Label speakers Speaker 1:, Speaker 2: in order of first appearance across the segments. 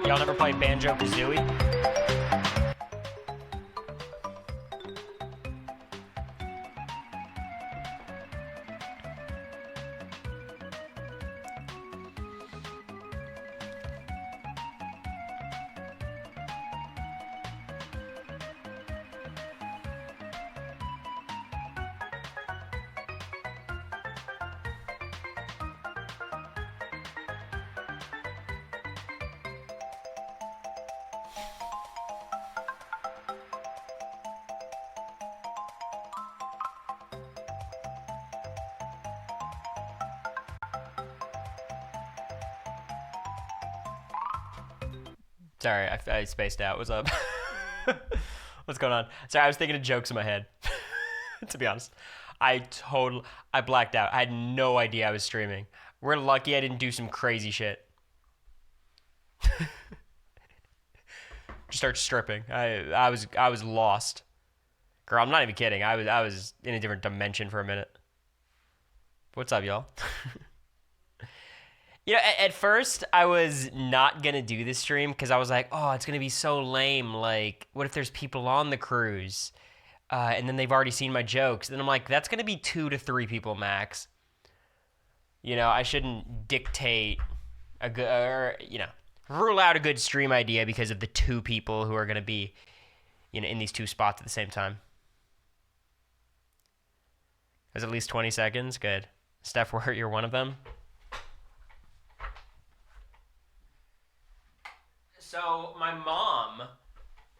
Speaker 1: Y'all never play Banjo-Kazooie? Sorry, I spaced out. What's up? What's going on? Sorry, I was thinking of jokes in my head. To be honest, I blacked out. I had no idea I was streaming. We're lucky I didn't do some crazy shit. Just start stripping. I was lost. Girl, I'm not even kidding. I was in a different dimension for a minute. What's up, y'all? You know, at first, I was not going to do this stream because I was like, oh, it's going to be so lame. Like, what if there's people on the cruise? And then they've already seen my jokes. Then I'm like, that's going to be 2 to 3 people max. You know, I shouldn't dictate a good, or, you know, rule out a good stream idea because of the 2 people who are going to be, you know, in these 2 spots at the same time. There's at least 20 seconds. Good. Steph, you're one of them. So my mom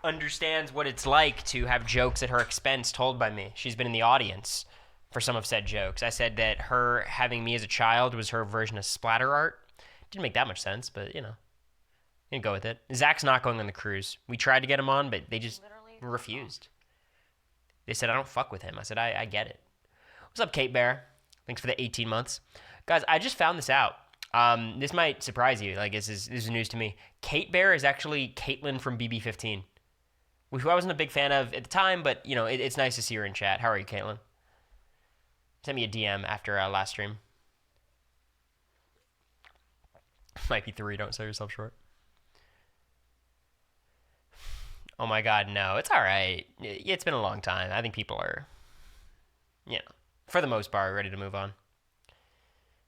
Speaker 1: understands what it's like to have jokes at her expense told by me. She's been in the audience for some of said jokes. I said that her having me as a child was her version of splatter art. Didn't make that much sense, but you know, you can go with it. Zach's not going on the cruise. We tried to get him on, but they just refused. They said, I don't fuck with him. I said, I get it. What's up, Kate Bear? Thanks for the 18 months. Guys, I just found this out. This might surprise you. Like, this is news to me. Kate Bear is actually Caitlyn from BB15, who I wasn't a big fan of at the time, but, you know, it's nice to see her in chat. How are you, Caitlyn? Send me a DM after last stream. Might be 3. Don't sell yourself short. Oh, my God, no. It's all right. It's been a long time. I think people are, you know, for the most part, ready to move on.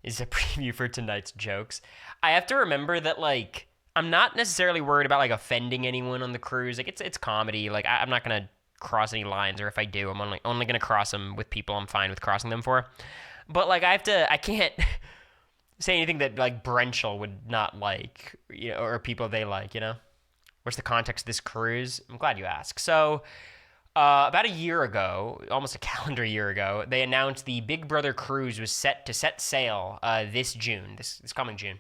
Speaker 1: Is a preview for tonight's jokes. I have to remember that, like, I'm not necessarily worried about, like, offending anyone on the cruise. Like, it's comedy. Like, I'm not going to cross any lines, or if I do, I'm only going to cross them with people I'm fine with crossing them for. But, like, I can't say anything that, like, Brenchel would not like, you know, or people they like, you know? What's the context of this cruise? I'm glad you asked. So, about a year ago, almost a calendar year ago, they announced the Big Brother cruise was set to set sail this June, this coming June.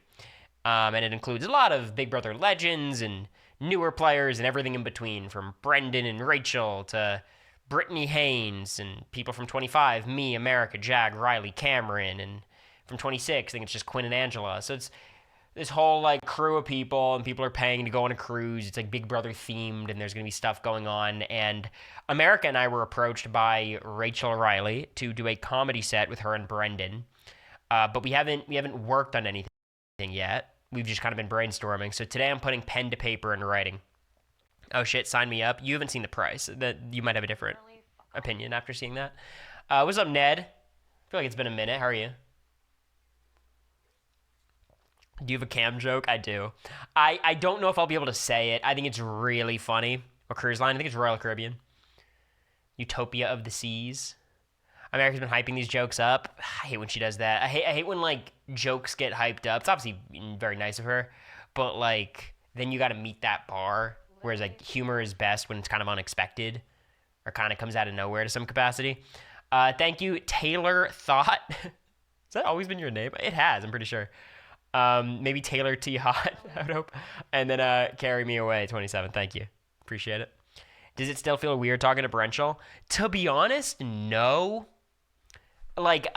Speaker 1: And it includes a lot of Big Brother legends and newer players and everything in between, from Brendan and Rachel to Brittany Haynes and people from 25, me, America, Jag, Riley, Cameron, and from 26, I think it's just Quinn and Angela. So it's this whole, like, crew of people, and people are paying to go on a cruise. It's, like, Big Brother themed, and there's going to be stuff going on. And America and I were approached by Rachel Riley to do a comedy set with her and Brendan. But we haven't worked on anything yet. We've just kind of been brainstorming. So today I'm putting pen to paper and writing. Oh, shit, sign me up. You haven't seen the price. You might have a different opinion after seeing that. What's up, Ned? I feel like it's been a minute. How are you? Do you have a cam joke? I do. I don't know if I'll be able to say it. I think it's really funny. Or cruise line. I think it's Royal Caribbean. Utopia of the Seas. America's been hyping these jokes up. I hate when she does that. I hate when, like, jokes get hyped up. It's obviously very nice of her. But, like, then you got to meet that bar. Whereas, like, humor is best when it's kind of unexpected. Or kind of comes out of nowhere to some capacity. Thank you, Taylor Thought. Has that always been your name? It has, I'm pretty sure. Maybe Taylor T. Hot, I would hope. And then Carry Me Away, 27. Thank you. Appreciate it. Does it still feel weird talking to Brenchel? To be honest, no. Like,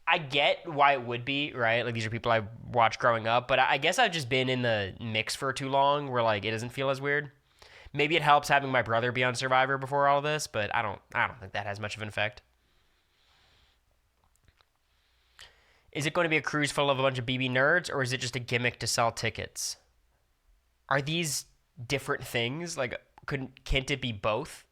Speaker 1: I get why it would be, right? Like, these are people I watched growing up. But I guess I've just been in the mix for too long where, like, it doesn't feel as weird. Maybe it helps having my brother be on Survivor before all of this, but I don't think that has much of an effect. Is it going to be a cruise full of a bunch of BB nerds, or is it just a gimmick to sell tickets? are these different things? Like, can't it be both?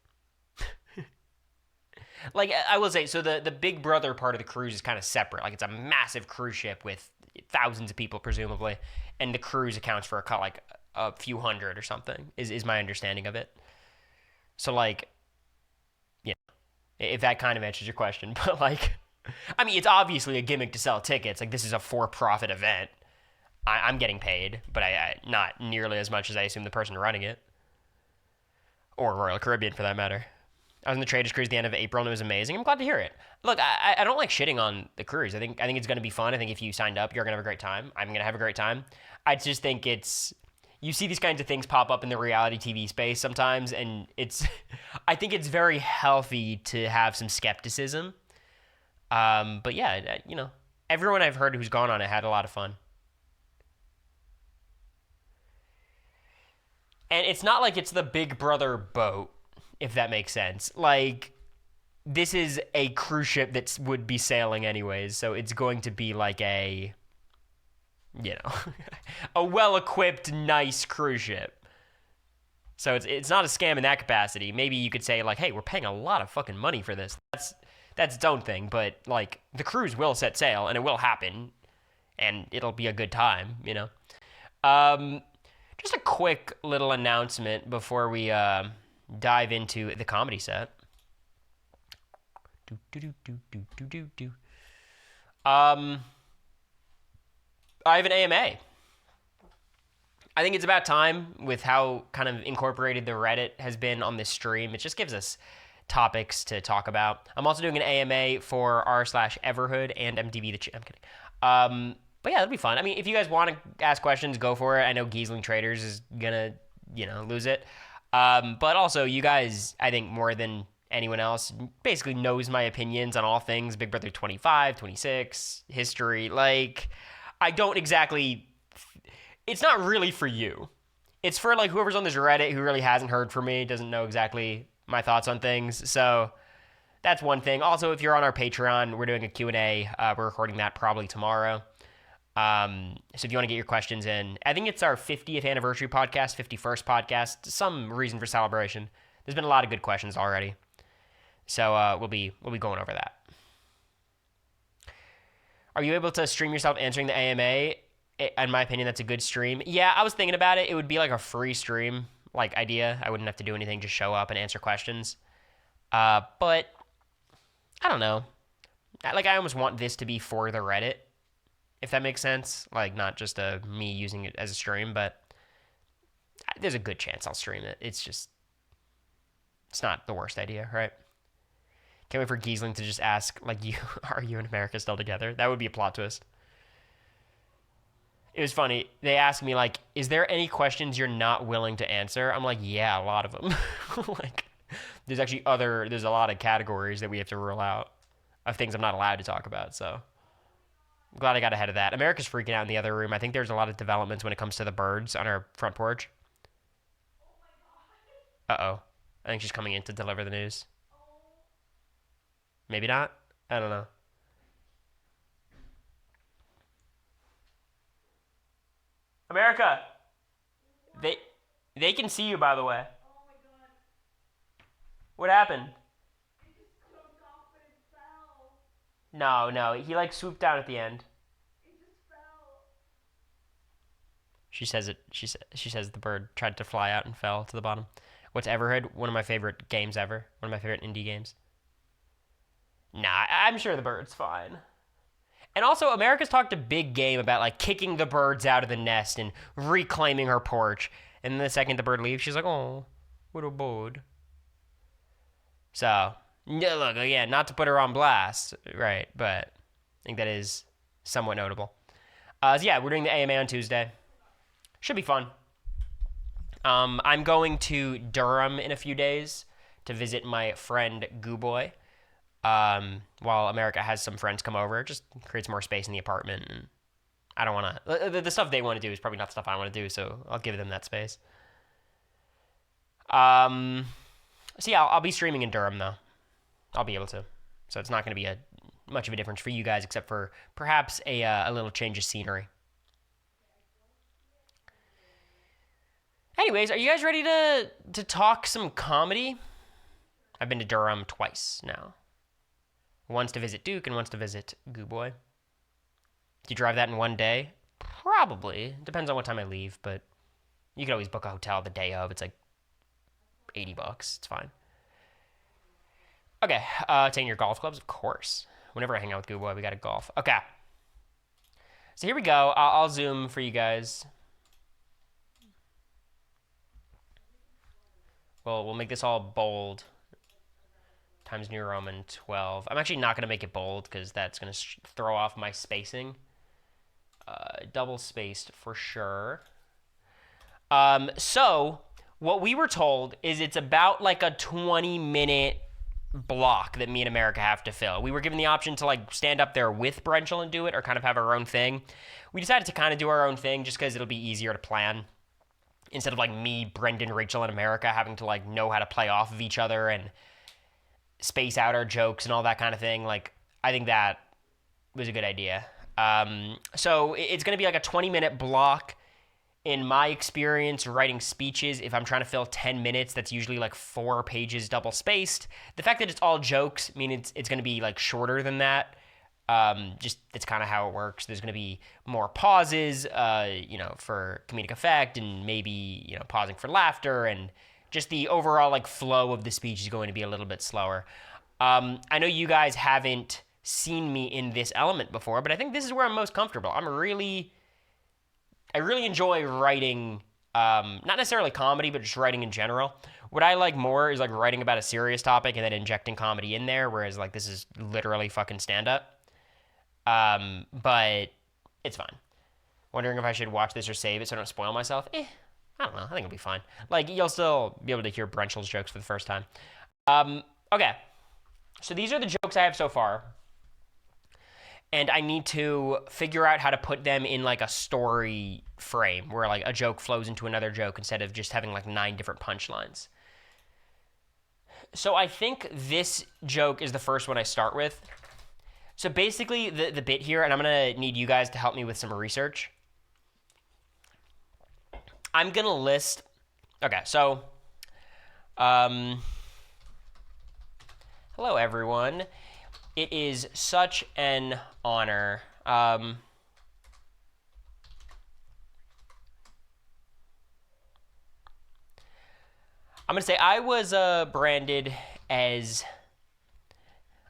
Speaker 1: Like, I will say, so the Big Brother part of the cruise is kind of separate. Like, it's a massive cruise ship with thousands of people, presumably, and the cruise accounts for like a few hundred or something. Is my understanding of it. So like, yeah, if that kind of answers your question, but like, I mean, it's obviously a gimmick to sell tickets. Like, this is a for-profit event. I'm getting paid, but not nearly as much as I assume the person running it, or Royal Caribbean for that matter. I was on the Traders Cruise at the end of April and it was amazing. I'm glad to hear it. Look, I don't like shitting on the cruise. I think it's going to be fun. I think if you signed up, you're going to have a great time. I'm going to have a great time. I just think you see these kinds of things pop up in the reality TV space sometimes, and I think it's very healthy to have some skepticism. But yeah, everyone I've heard who's gone on it had a lot of fun. And it's not like it's the Big Brother boat, if that makes sense. Like, this is a cruise ship that would be sailing anyways, so it's going to be like a a well-equipped, nice cruise ship. So it's not a scam in that capacity. Maybe you could say, like, hey, we're paying a lot of fucking money for this. That's its own thing, but, like, the cruise will set sail, and it will happen, and it'll be a good time, Just a quick little announcement before we dive into the comedy set. I have an AMA. I think it's about time with how kind of incorporated the Reddit has been on this stream. It just gives us topics to talk about. I'm also doing an AMA for r/Everhood and MTV I'm kidding. But yeah, that'll be fun. I mean, if you guys want to ask questions, go for it. I know Giesling Traders is gonna, lose it. But also, you guys, I think more than anyone else, basically knows my opinions on all things Big Brother 25, 26, history. Like, I don't exactly... It's not really for you. It's for, like, whoever's on this Reddit who really hasn't heard from me, doesn't know exactly my thoughts on things. So that's one thing. Also, if you're on our Patreon, we're doing a Q&A. We're recording that probably tomorrow. So if you want to get your questions in, I think it's our 50th anniversary podcast, 51st podcast, some reason for celebration. There's been a lot of good questions already. So we'll be going over that. Are you able to stream yourself answering the AMA? In my opinion, that's a good stream. Yeah, I was thinking about it. It would be like a free stream like idea. I wouldn't have to do anything, just show up and answer questions. But I don't know. Like, I almost want this to be for the Reddit, if that makes sense. Like, not just me using it as a stream, but there's a good chance I'll stream it. It's not the worst idea, right? Can't wait for Giesling to just ask, like, are you and America still together? That would be a plot twist. It was funny. They asked me, like, is there any questions you're not willing to answer? I'm like, yeah, a lot of them. Like, there's a lot of categories that we have to rule out of things I'm not allowed to talk about, so I'm glad I got ahead of that. America's freaking out in the other room. I think there's a lot of developments when it comes to the birds on our front porch. Uh-oh. I think she's coming in to deliver the news. Maybe not? I don't know. America! They can see you, by the way.
Speaker 2: Oh my god.
Speaker 1: What happened?
Speaker 2: It just clipped off and it fell.
Speaker 1: No. He, like, swooped down at the end.
Speaker 2: It just fell.
Speaker 1: She says the bird tried to fly out and fell to the bottom. What's Everhood? One of my favorite games ever. One of my favorite indie games. Nah, I'm sure the bird's fine. And also, America's talked a big game about, like, kicking the birds out of the nest and reclaiming her porch. And the second the bird leaves, she's like, oh, what a bird. So, look, again, not to put her on blast, right, but I think that is somewhat notable. So yeah, we're doing the AMA on Tuesday. Should be fun. I'm going to Durham in a few days to visit my friend Gooboy. While America has some friends come over, it just creates more space in the apartment, and I don't want to... The stuff they want to do is probably not stuff I want to do, so I'll give them that space. So yeah, I'll be streaming in Durham, though. I'll be able to. So it's not going to be much of a difference for you guys, except for perhaps a little change of scenery. Anyways, are you guys ready to talk some comedy? I've been to Durham twice now. Once to visit Duke and once to visit Goo Boy. Do you drive that in one day? Probably. Depends on what time I leave, but you could always book a hotel the day of. It's like $80. It's fine. Okay, taking your golf clubs, of course. Whenever I hang out with Goo Boy, we got to golf. Okay. So here we go. I'll zoom for you guys. Well, we'll make this all bold. Times New Roman 12. I'm actually not going to make it bold because that's going to throw off my spacing. Double spaced for sure. So what we were told is it's about like a 20-minute block that me and America have to fill. We were given the option to like stand up there with Brenchel and do it or kind of have our own thing. We decided to kind of do our own thing just because it'll be easier to plan instead of like me, Brendan, Rachel, and America having to like know how to play off of each other and space out our jokes and all that kind of thing. Like, I think that was a good idea. So it's going to be like a 20-minute block. In my experience, writing speeches, if I'm trying to fill 10 minutes, that's usually like 4 pages double spaced. The fact that it's all jokes means it's going to be like shorter than that. Just that's kind of how it works. There's going to be more pauses, for comedic effect and maybe, pausing for laughter, and just the overall like flow of the speech is going to be a little bit slower. I know you guys haven't seen me in this element before, but I think this is where I'm most comfortable. I really enjoy writing, not necessarily comedy, but just writing in general. What I like more is like writing about a serious topic and then injecting comedy in there, whereas like this is literally fucking stand-up. But it's fine. Wondering if I should watch this or save it so I don't spoil myself. I don't know. I think it'll be fine. Like, you'll still be able to hear Brenchel's jokes for the first time. Okay. So these are the jokes I have so far. And I need to figure out how to put them in like a story frame where like a joke flows into another joke instead of just having like 9 different punchlines. So I think this joke is the first one I start with. So basically the bit here, and I'm going to need you guys to help me with some research. I'm going to list... Okay, so... hello, everyone. It is such an honor. I'm going to say I was branded as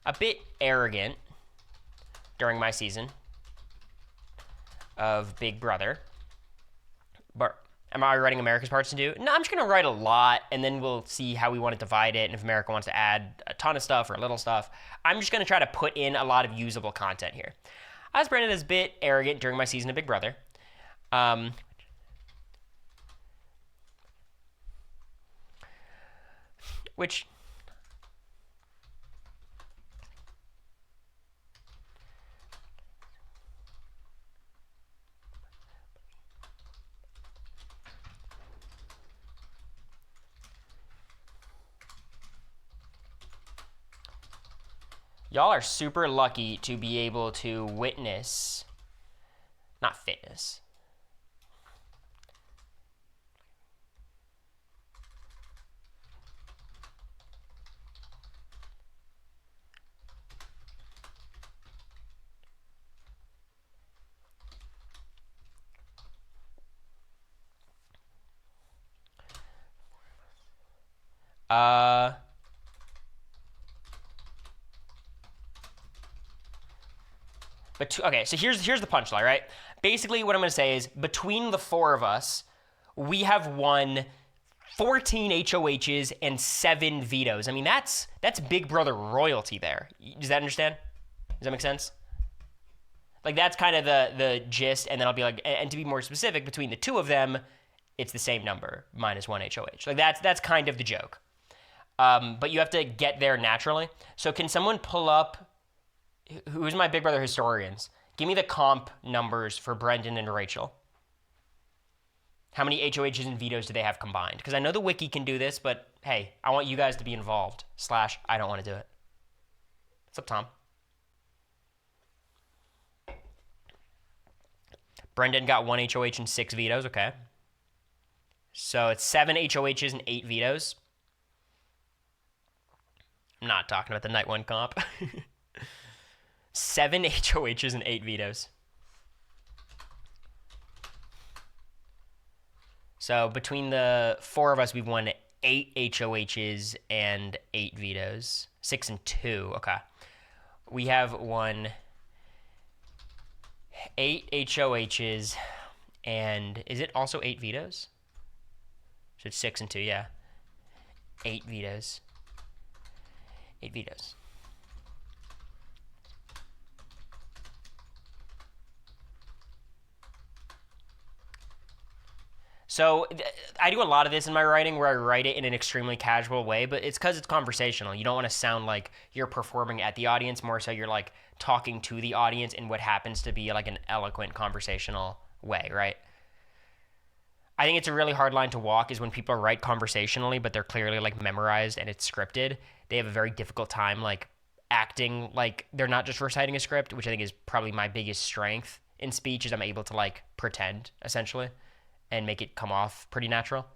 Speaker 1: a bit arrogant during my season of Big Brother. But am I writing America's parts to do? No, I'm just going to write a lot, and then we'll see how we want to divide it, and if America wants to add a ton of stuff or a little stuff. I'm just going to try to put in a lot of usable content here. I was branded as a bit arrogant during my season of Big Brother. Which... Y'all are super lucky to be able to witness, not fitness. Okay, so here's the punchline, right? Basically, what I'm going to say is, between the 4 of us, we have won 14 HOHs and 7 vetoes. I mean, that's Big Brother royalty there. Does that understand? Does that make sense? Like, that's kind of the gist, and then I'll be like, and to be more specific, between the 2 of them, it's the same number, minus 1 HOH. Like, that's kind of the joke. But you have to get there naturally. So can someone pull up... Who's my Big Brother historians? Give me the comp numbers for Brendan and Rachel. How many HOHs and vetoes do they have combined? Because I know the wiki can do this, but hey, I want you guys to be involved. / I don't want to do it. What's up, Tom? Brendan got 1 HOH and 6 vetoes. Okay. So it's 7 HOHs and 8 vetoes. I'm not talking about the night one comp. 7 HOHs and 8 vetoes. So between the 4 of us, we've won 8 HOHs and 8 vetoes. 6 and 2. Okay. We have won 8 HOHs and is it also 8 vetoes? So it's 6 and 2, yeah. 8 vetoes. 8 vetoes. So I do a lot of this in my writing where I write it in an extremely casual way, but it's because it's conversational. You don't want to sound like you're performing at the audience, more so you're like talking to the audience in what happens to be like an eloquent conversational way, right? I think it's a really hard line to walk is when people write conversationally, but they're clearly like memorized and it's scripted. They have a very difficult time like acting like they're not just reciting a script, which I think is probably my biggest strength in speech is I'm able to like pretend essentially and make it come off pretty natural.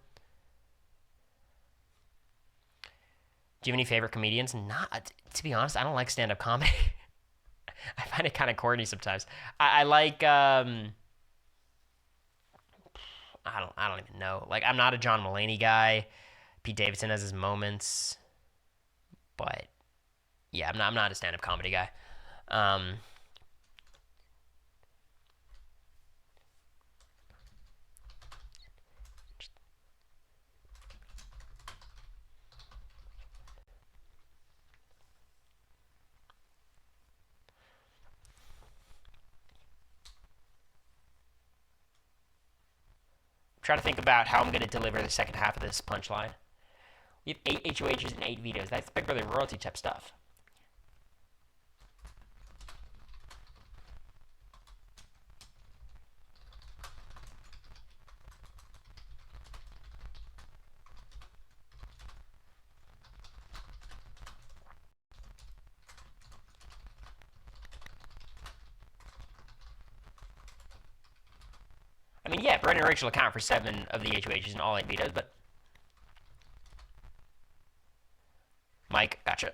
Speaker 1: Do you have any favorite comedians? Not, to be honest, I don't like stand-up comedy. I find it kind of corny sometimes. I like I don't even know. Like I'm not a John Mulaney guy. Pete Davidson has his moments, but yeah, I'm not a stand-up comedy guy. Um, Try to think about how I'm going to deliver the second half of this punchline. We have 8 HOHs and 8 vetoes. That's Big Brother royalty type stuff. I mean, yeah, Brent and Rachel account for 7 of the HOHs and all 8 vetoes, but Mike, gotcha.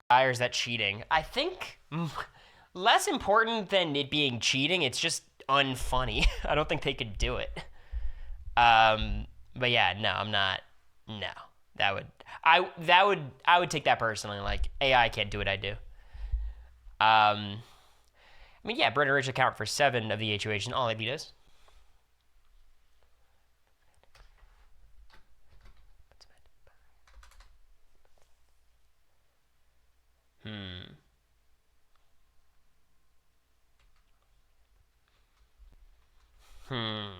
Speaker 1: Or is that cheating? I think less important than it being cheating, it's just unfunny. I don't think they could do it. But yeah, no, I'm not. No, I would take that personally. Like AI can't do what I do. I mean, yeah, Brent and Rachel account for 7 of the HOHs and all 8 vetoes. Hmm. Hmm.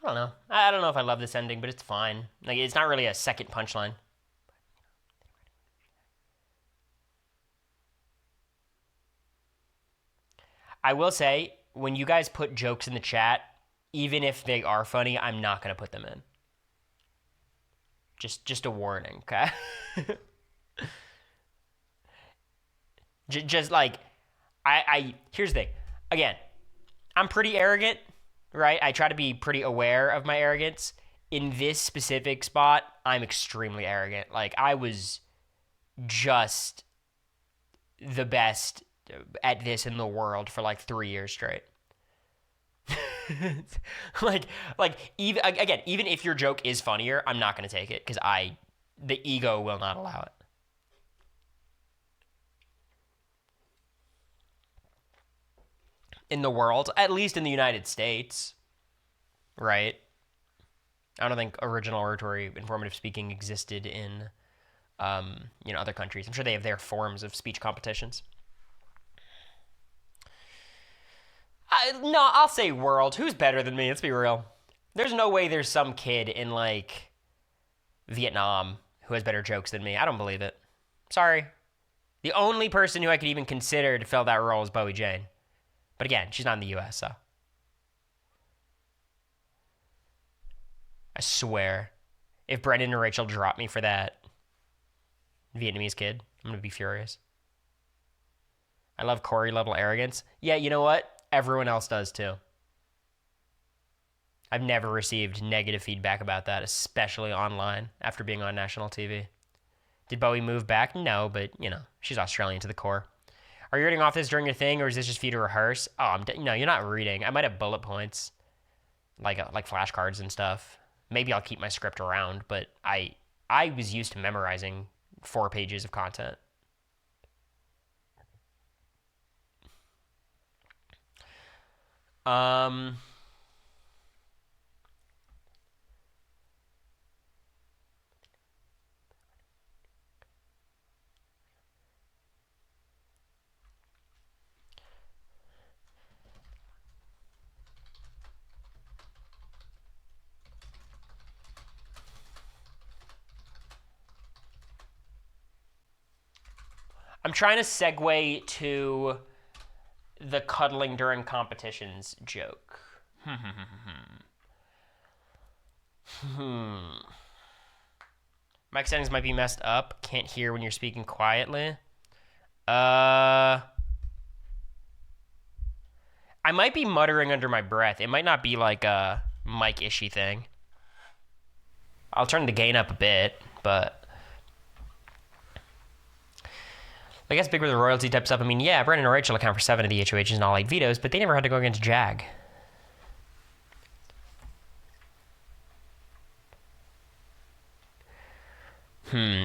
Speaker 1: I don't know. I don't know if I love this ending, but it's fine. Like, it's not really a second punchline. I will say, when you guys put jokes in the chat, even if they are funny, I'm not gonna put them in. Just a warning, okay? Just like I here's the thing. Again, I'm pretty arrogant, right? I try to be pretty aware of my arrogance. In this specific spot, I'm extremely arrogant. Like I was just the best at this in the world for like 3 years straight. like even again, even if your joke is funnier, I'm not going to take it cuz the ego will not allow it. In the world, at least in the United States, right? I don't think original oratory, informative speaking existed in, other countries. I'm sure they have their forms of speech competitions. No, I'll say world. Who's better than me? Let's be real. There's no way there's some kid in like Vietnam who has better jokes than me. I don't believe it. Sorry. The only person who I could even consider to fill that role is Bowie Jane. But again, she's not in the U.S., so. I swear, if Brendan and Rachel drop me for that Vietnamese kid, I'm going to be furious. I love Cory level arrogance. Yeah, you know what? Everyone else does too. I've never received negative feedback about that, especially online after being on national TV. Did Bowie move back? No, but, you know, she's Australian to the core. Are you reading off this during your thing, or is this just for you to rehearse? Oh, no, you're not reading. I might have bullet points, like flashcards and stuff. Maybe I'll keep my script around, but I was used to memorizing 4 pages of content. I'm trying to segue to the cuddling during competitions joke. Mic settings might be messed up. Can't hear when you're speaking quietly. I might be muttering under my breath. It might not be like a mic-ishy thing. I'll turn the gain up a bit, but... I guess Big Brother Royalty type stuff. I mean, yeah, Brendan and Rachel account for 7 of the HOHs and all 8 vetoes, but they never had to go against Jag.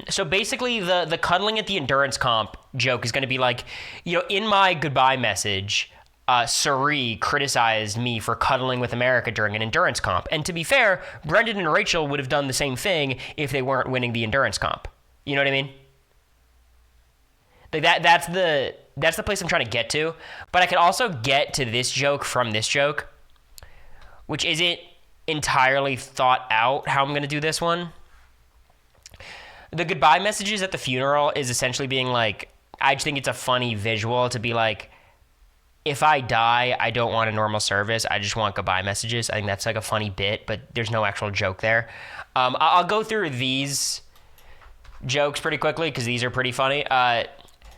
Speaker 1: So basically, the cuddling at the endurance comp joke is going to be like, you know, in my goodbye message, Suri criticized me for cuddling with America during an endurance comp. And to be fair, Brendan and Rachel would have done the same thing if they weren't winning the endurance comp. You know what I mean? Like that's the place I'm trying to get to. But I could also get to this joke from this joke, which isn't entirely thought out how I'm going to do this one. The goodbye messages at the funeral is essentially being like, I just think it's a funny visual to be like, if I die, I don't want a normal service. I just want goodbye messages. I think that's like a funny bit, but there's no actual joke there. I'll go through these jokes pretty quickly because these are pretty funny.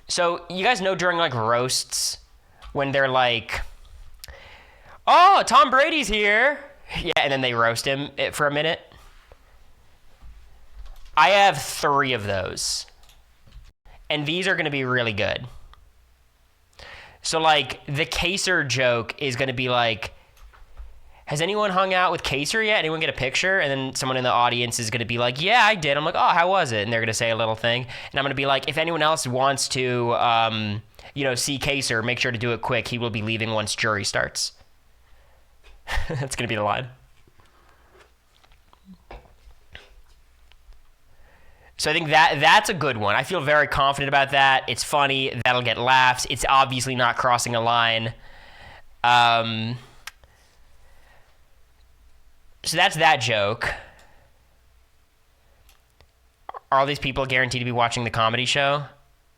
Speaker 1: So you guys know during like roasts when they're like, oh, Tom Brady's here. Yeah, and then they roast him for a minute. I have 3 of those. And these are going to be really good. So like the Kaser joke is going to be like, has anyone hung out with Kaser yet? Anyone get a picture? And then someone in the audience is going to be like, yeah, I did. I'm like, oh, how was it? And they're going to say a little thing. And I'm going to be like, if anyone else wants to, see Kaser, make sure to do it quick. He will be leaving once jury starts. That's going to be the line. So I think that's a good one. I feel very confident about that. It's funny. That'll get laughs. It's obviously not crossing a line. So that's that joke. Are all these people guaranteed to be watching the comedy show?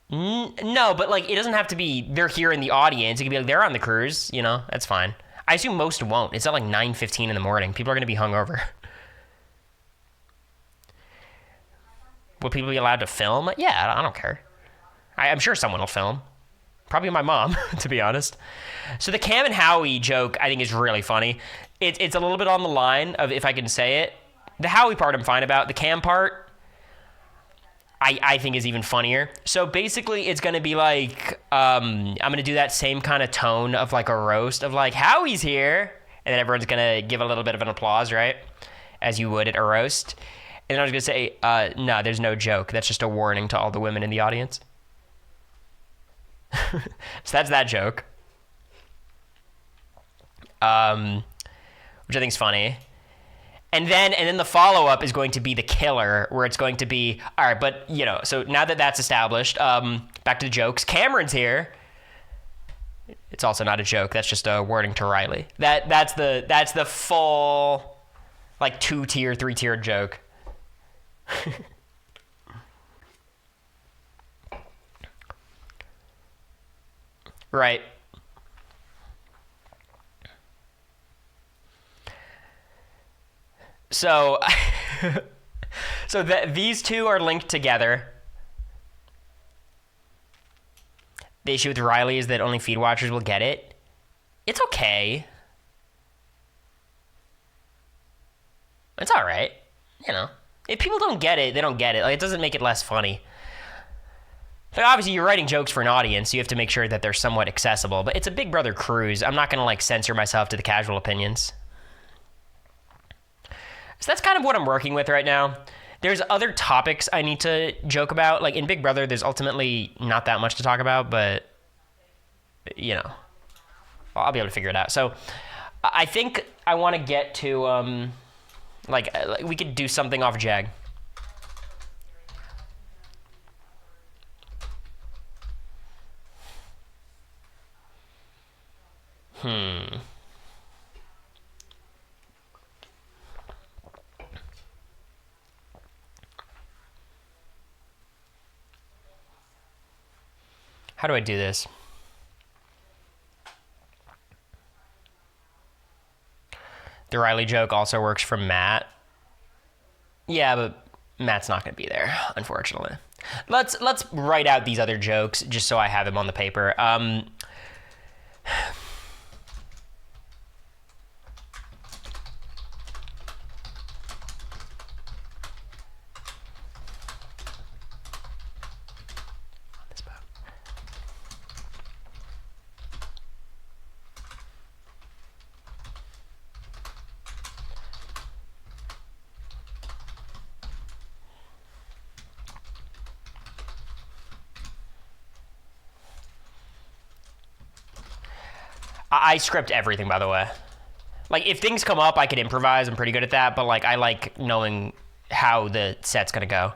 Speaker 1: No, but like it doesn't have to be they're here in the audience. It could be like they're on the cruise, you know, that's fine. I assume most won't. It's at like 9:15 in the morning. People are going to be hungover. Will people be allowed to film? Yeah, I don't care. I'm sure someone will film. Probably my mom, to be honest. So the Cam and Howie joke, I think, is really funny. It's a little bit on the line of if I can say it. The Howie part I'm fine about. The Cam part, I think is even funnier. So basically, it's going to be like, I'm going to do that same kind of tone of like a roast of like, Howie's here. And then everyone's going to give a little bit of an applause, right? As you would at a roast. And I was going to say, no, there's no joke. That's just a warning to all the women in the audience. So that's that joke. Which I think is funny. And then the follow-up is going to be the killer, where it's going to be, all right, but, you know, so now that that's established, back to the jokes. Cameron's here. It's also not a joke. That's just a wording to Riley. That's the full, like, 2-tier, 3-tier joke. Right. So, these two are linked together. The issue with Riley is that only feed watchers will get it. It's okay. It's all right. You know, if people don't get it, they don't get it. Like, it doesn't make it less funny. Like, obviously, you're writing jokes for an audience, so you have to make sure that they're somewhat accessible. But it's a Big Brother cruise. I'm not going to, like, censor myself to the casual opinions. So that's kind of what I'm working with right now. There's other topics I need to joke about. Like, in Big Brother, there's ultimately not that much to talk about, but, you know, I'll be able to figure it out. So I think I want to get to, like, we could do something off Jag. How do I do this? The Riley joke also works for Matt. Yeah, but Matt's not going to be there, unfortunately. Let's write out these other jokes just so I have them on the paper. I script everything, by the way. Like, if things come up, I could improvise. I'm pretty good at that. But, like, I like knowing how the set's going to go.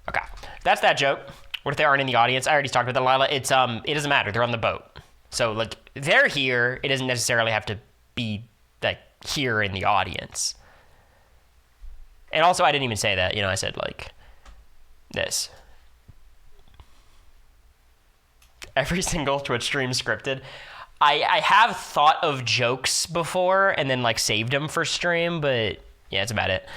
Speaker 1: Okay. That's that joke. What if they aren't in the audience? I already talked about that, Lila. It doesn't matter. They're on the boat. So, like, they're here. It doesn't necessarily have to be, like, here in the audience. And also, I didn't even say that. You know, I said, like, this. Every single Twitch stream scripted. I have thought of jokes before and then, like, saved them for stream, but, yeah, that's about it.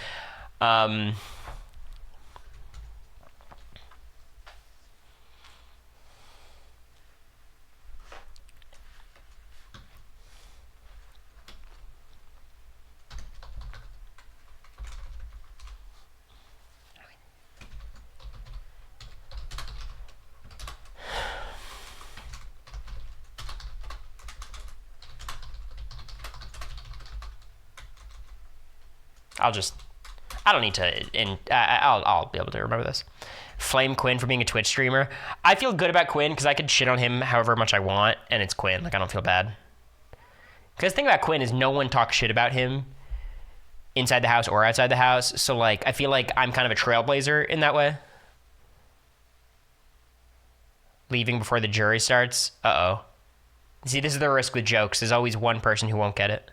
Speaker 1: I don't need to, and I'll be able to remember this. Flame Quinn for being a Twitch streamer. I feel good about Quinn because I could shit on him however much I want, and it's Quinn. Like, I don't feel bad. Because the thing about Quinn is no one talks shit about him inside the house or outside the house. So, like, I feel like I'm kind of a trailblazer in that way. Leaving before the jury starts. Uh-oh. See, this is the risk with jokes. There's always one person who won't get it.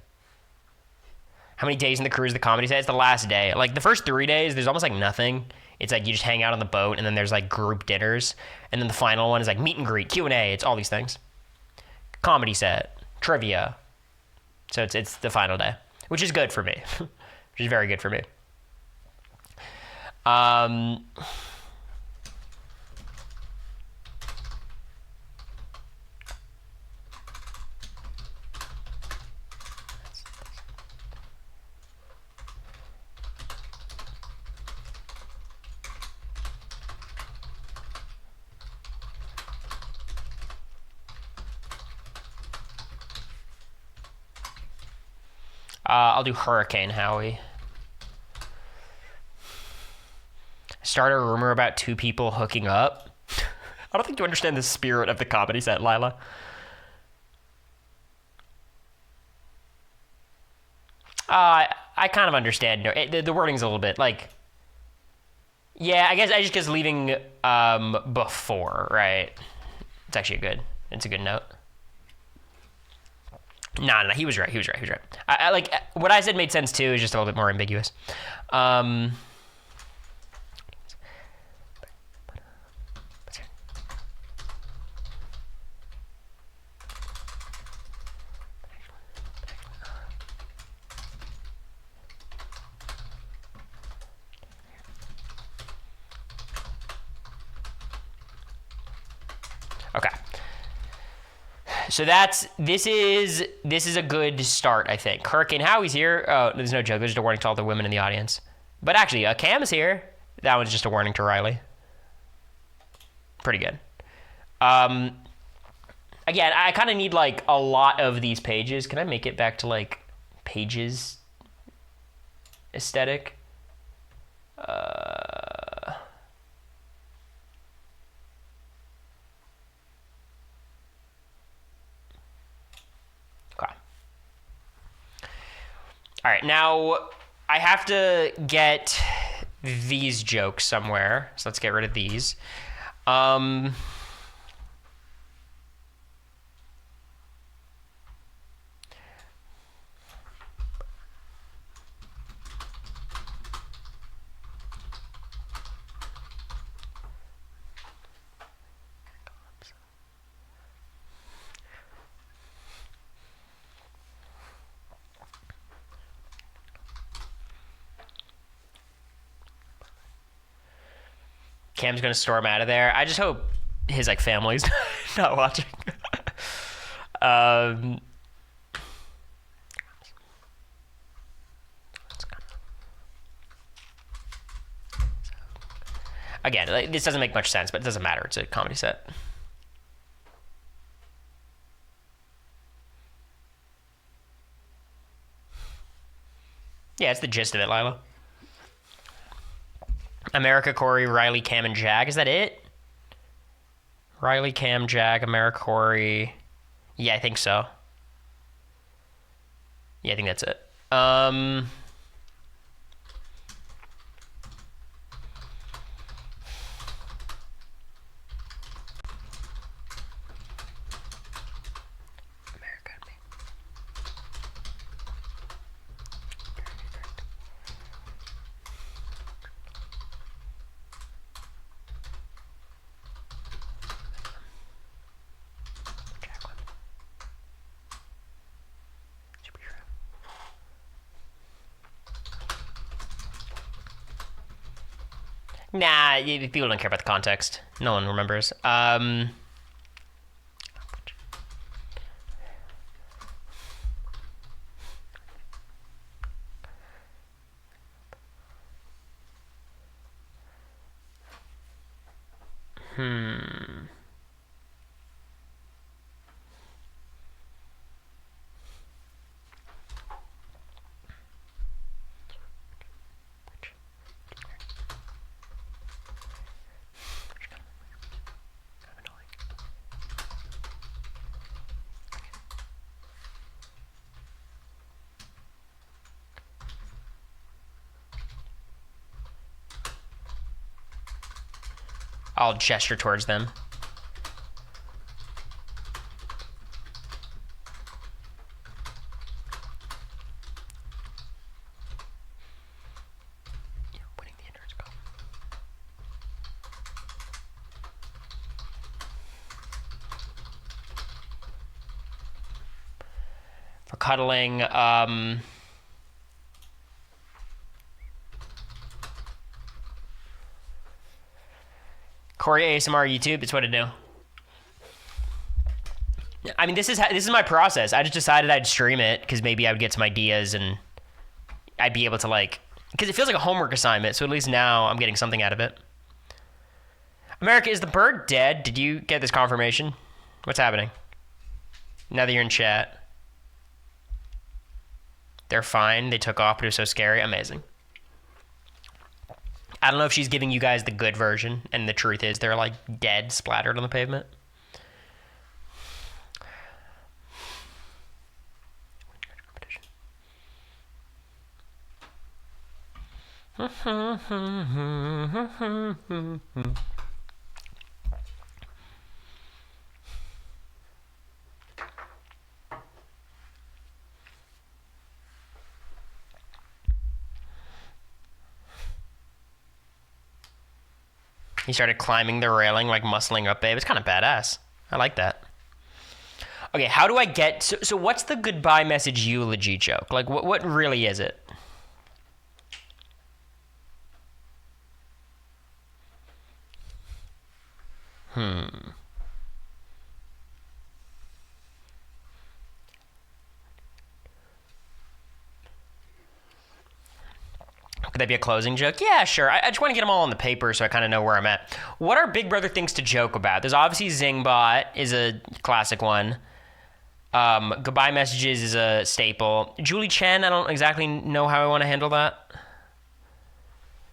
Speaker 1: How many days in the cruise the comedy set? It's the last day. Like, the first 3 days, there's almost, like, nothing. It's, like, you just hang out on the boat, and then there's, like, group dinners. And then the final one is, like, meet and greet, Q&A. It's all these things. Comedy set. Trivia. So it's the final day. Which is good for me. Which is very good for me. I'll do Hurricane Howie. Start a rumor about two people hooking up. I don't think you understand the spirit of the comedy set, Lila. I kind of understand. The wording's a little bit, like... Yeah, I guess I just leaving before, right? It's actually it's a good note. No, he was right. He was right. He was right. I like what I said made sense too. Is just a little bit more ambiguous. Um, okay. So this is a good start, I think. Hurricane Howie's here. Oh, there's no joke. There's just a warning to all the women in the audience. But actually, Cam is here. That one's just a warning to Riley. Pretty good. Again, I kind of need like a lot of these pages. Can I make it back to like pages aesthetic? Okay. All right, now I have to get these jokes somewhere. So let's get rid of these. Cam's gonna storm out of there. I just hope his like family's not watching. Again, like, this doesn't make much sense, but it doesn't matter. It's a comedy set. Yeah, it's the gist of it, Lila. America, Cory, Riley, Cam, and Jag. Is that it? Riley, Cam, Jag, Americory. Yeah, I think so. Yeah, I think that's it. Nah, people don't care about the context. No one remembers. I'll gesture towards them. For cuddling, Cory ASMR YouTube, it's what I do. I mean, this is my process. I just decided I'd stream it because maybe I would get some ideas and I'd be able to like, because it feels like a homework assignment. So at least now I'm getting something out of it. America, is the bird dead? Did you get this confirmation? What's happening? Now that you're in chat. They're fine. They took off, but it was so scary. Amazing. I don't know if she's giving you guys the good version, and the truth is they're like dead, splattered on the pavement. He started climbing the railing, like muscling up, babe. It's kind of badass. I like that. Okay, how do I get... So what's the goodbye message eulogy joke? Like, what really is it? Could that be a closing joke? Yeah, sure. I just want to get them all on the paper so I kind of know where I'm at. What are Big Brother things to joke about? There's obviously Zingbot is a classic one. Goodbye messages is a staple. Julie Chen, I don't exactly know how I want to handle that.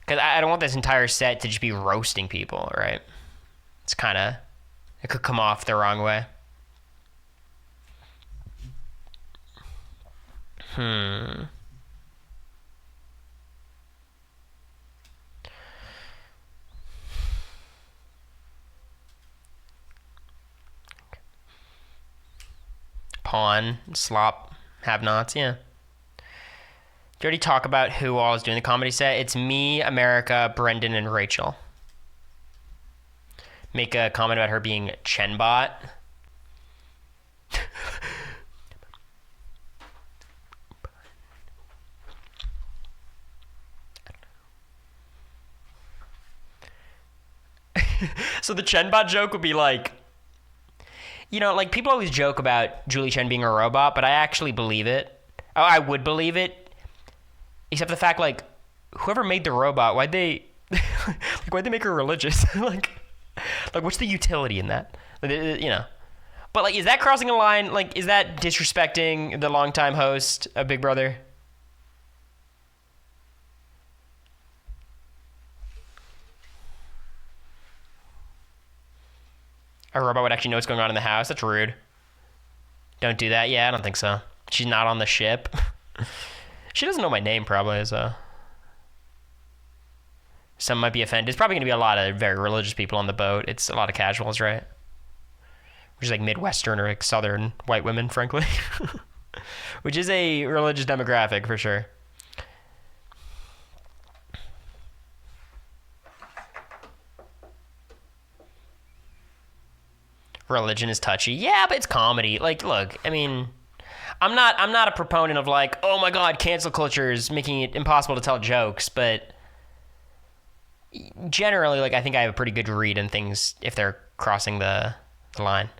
Speaker 1: Because I don't want this entire set to just be roasting people, right? It's kind of... It could come off the wrong way. Pawn, slop, have-nots, yeah. Do you already talk about who all is doing the comedy set? It's me, America, Brendan, and Rachel. Make a comment about her being Chenbot. So the Chenbot joke would be like, you know, like people always joke about Julie Chen being a robot, but I actually believe it. Oh, I would believe it, except for the fact, like, whoever made the robot, why'd they make her religious? like, what's the utility in that? You know. But like, is that crossing a line? Like, is that disrespecting the longtime host of Big Brother? A robot would actually know what's going on in the house? That's rude. Don't do that. Yeah, I don't think so. She's not on the ship. She doesn't know my name, probably, so... Some might be offended. It's probably going to be a lot of very religious people on the boat. It's a lot of casuals, right? Which is like Midwestern or like Southern white women, frankly. Which is a religious demographic, for sure. Religion is touchy. Yeah, but it's comedy. Like, look, I mean... I'm not a proponent of like, oh my god, cancel culture is making it impossible to tell jokes, but generally, like, I think I have a pretty good read on things if they're crossing the line.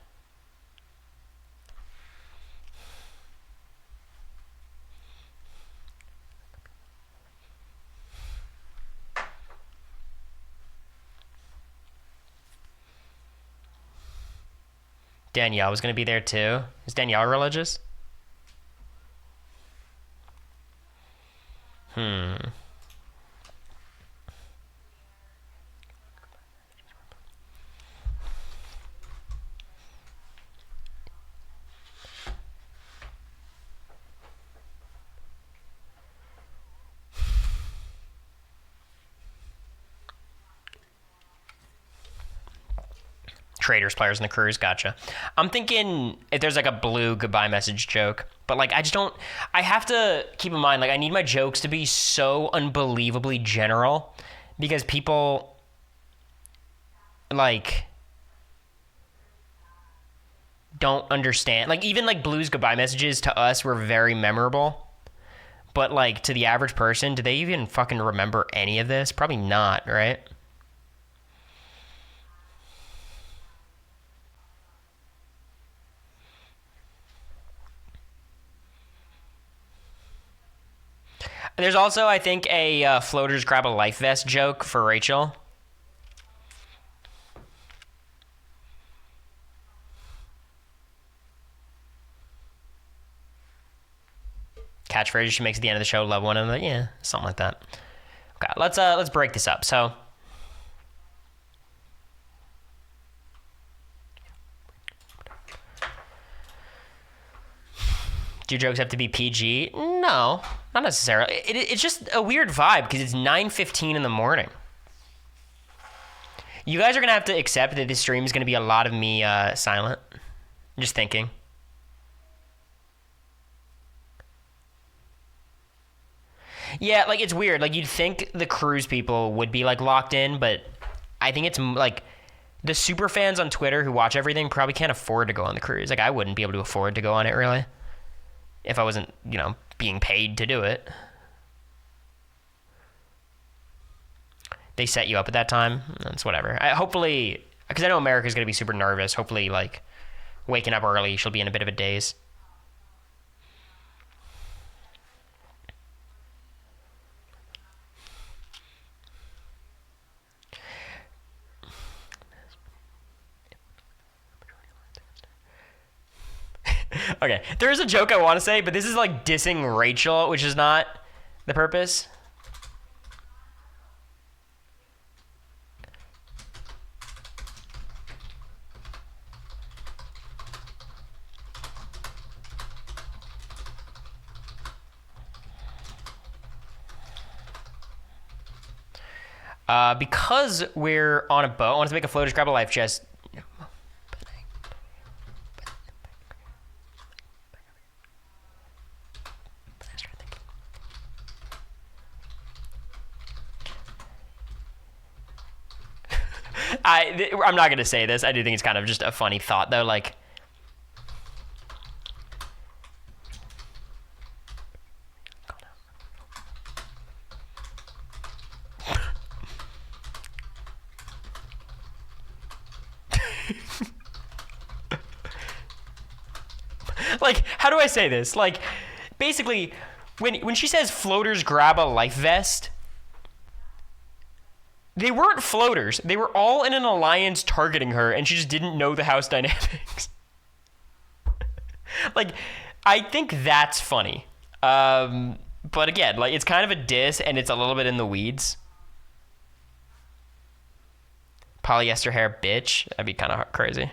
Speaker 1: Danielle was going to be there too. Is Danielle religious? Traders, players, and the crews. Gotcha. I'm thinking if there's like a blue goodbye message joke, but like I just don't. I have to keep in mind, like, I need my jokes to be so unbelievably general because people like don't understand. Like, even like blues goodbye messages to us were very memorable, but like to the average person, do they even fucking remember any of this? Probably not, right? There's also, I think, a floaters grab a life vest joke for Rachel. Catchphrase she makes at the end of the show, love one another. Yeah, something like that. Okay, let's break this up. So, Do jokes have to be PG? No, not necessarily. It's just a weird vibe because it's 9:15 in the morning. You guys are going to have to accept that this stream is going to be a lot of me silent. Just thinking. Yeah, like, it's weird. Like, you'd think the cruise people would be, like, locked in, but I think it's, like, the super fans on Twitter who watch everything probably can't afford to go on the cruise. Like, I wouldn't be able to afford to go on it, really, if I wasn't, being paid to do it. They set you up at that time. That's whatever. Hopefully, because I know America's going to be super nervous. Hopefully, like, waking up early, she'll be in a bit of a daze. Okay, there is a joke I want to say, but this is like dissing Rachel, which is not the purpose. Because we're on a boat, I wanted to make a floater's grab a life chest. I'm not going to say this. I do think it's kind of just a funny thought, though. Like, like, how do I say this? Like, basically, when she says floaters grab a life vest, they weren't floaters. They were all in an alliance targeting her, and she just didn't know the house dynamics. Like, I think that's funny. But again, like, it's kind of a diss, and it's a little bit in the weeds. Polyester hair bitch. That'd be kind of crazy.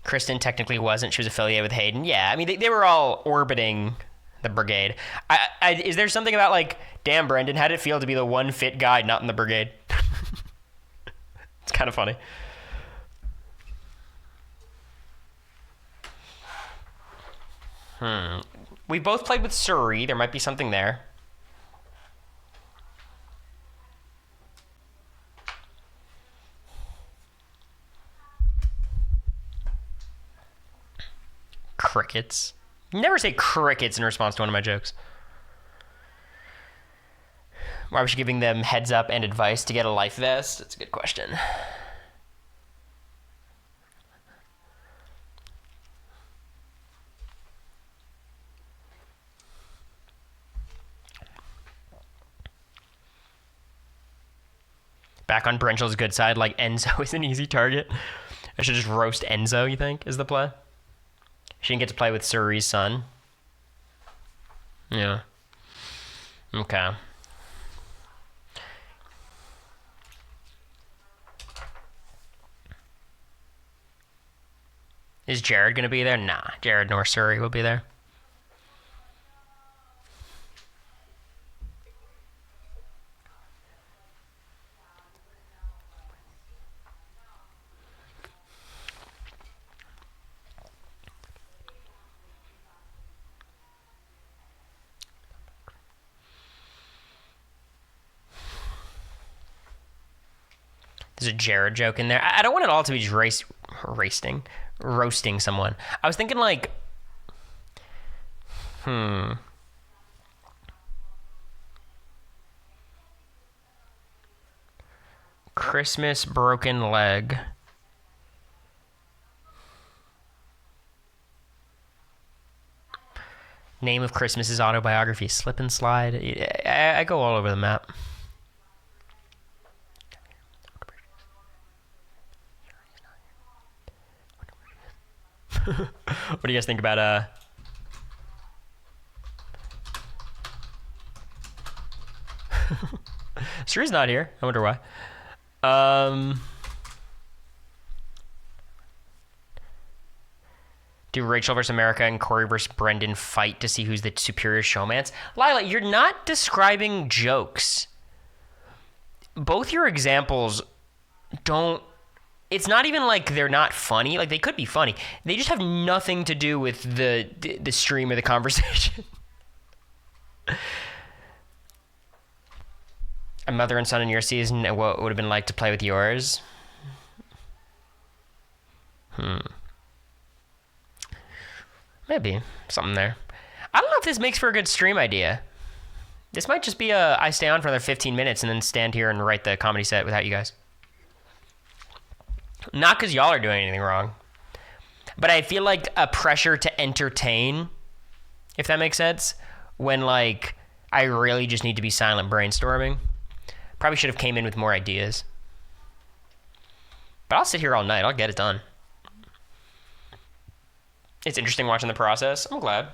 Speaker 1: Kristen technically wasn't. She was affiliated with Hayden. Yeah, I mean, they were all orbiting the brigade. Is there something about, like, damn, Brendan, how did it feel to be the one fit guy not in the brigade? It's kind of funny. We both played with Surrey. There might be something there. Crickets. Never say crickets in response to one of my jokes. Why was she giving them heads up and advice to get a life vest? That's a good question. Back on Brenchel's good side, like Enzo is an easy target. I should just roast Enzo, you think, is the play? She didn't get to play with Surrey's son. Yeah. Okay. Is Jared going to be there? Nah. Jared nor Surrey will be there. There's a Jared joke in there. I don't want it all to be just roasting someone. I was thinking, like, Christmas broken leg. Name of Christmas's autobiography. Slip and slide. I go all over the map. What do you guys think about Sri's not here. I wonder why. Do Rachel versus America and Cory versus Brendan fight to see who's the superior showmance? Lila, you're not describing jokes. Both your examples don't... It's not even like they're not funny. Like, they could be funny. They just have nothing to do with the stream or the conversation. A mother and son in your season, and what would have been like to play with yours? Maybe. Something there. I don't know if this makes for a good stream idea. This might just be I stay on for another 15 minutes and then stand here and write the comedy set without you guys. Not because y'all are doing anything wrong. But I feel like a pressure to entertain, if that makes sense, when, like, I really just need to be silent brainstorming. Probably should have came in with more ideas. But I'll sit here all night. I'll get it done. It's interesting watching the process. I'm glad.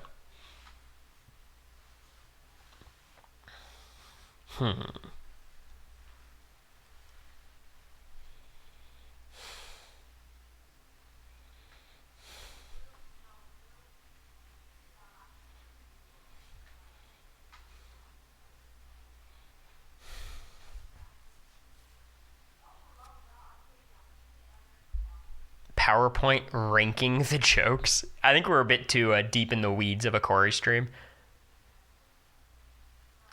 Speaker 1: PowerPoint ranking the jokes. I think we're a bit too deep in the weeds of a Cory stream.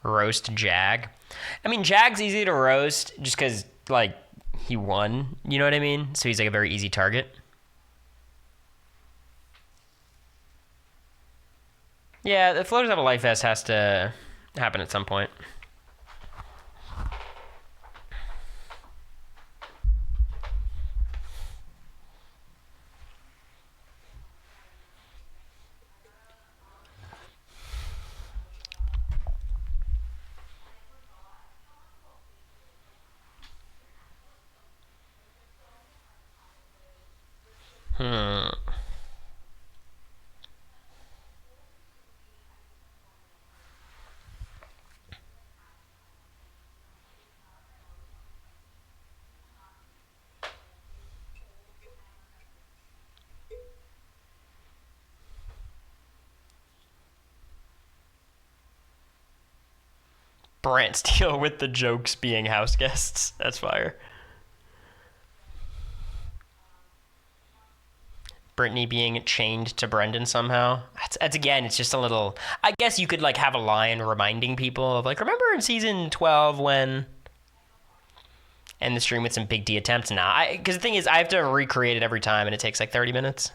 Speaker 1: Roast Jag. I mean, Jag's easy to roast just because, like, he won. You know what I mean? So he's, like, a very easy target. Yeah, the Floaters Have a Life Fest has to happen at some point. Brant Steele with the jokes being house guests. That's fire. Brittany being chained to Brendan somehow. That's again, it's just a little... I guess you could, like, have a line reminding people of, like, remember in season 12 when... End the stream with some big D attempts? Nah, because the thing is, I have to recreate it every time, and it takes, like, 30 minutes.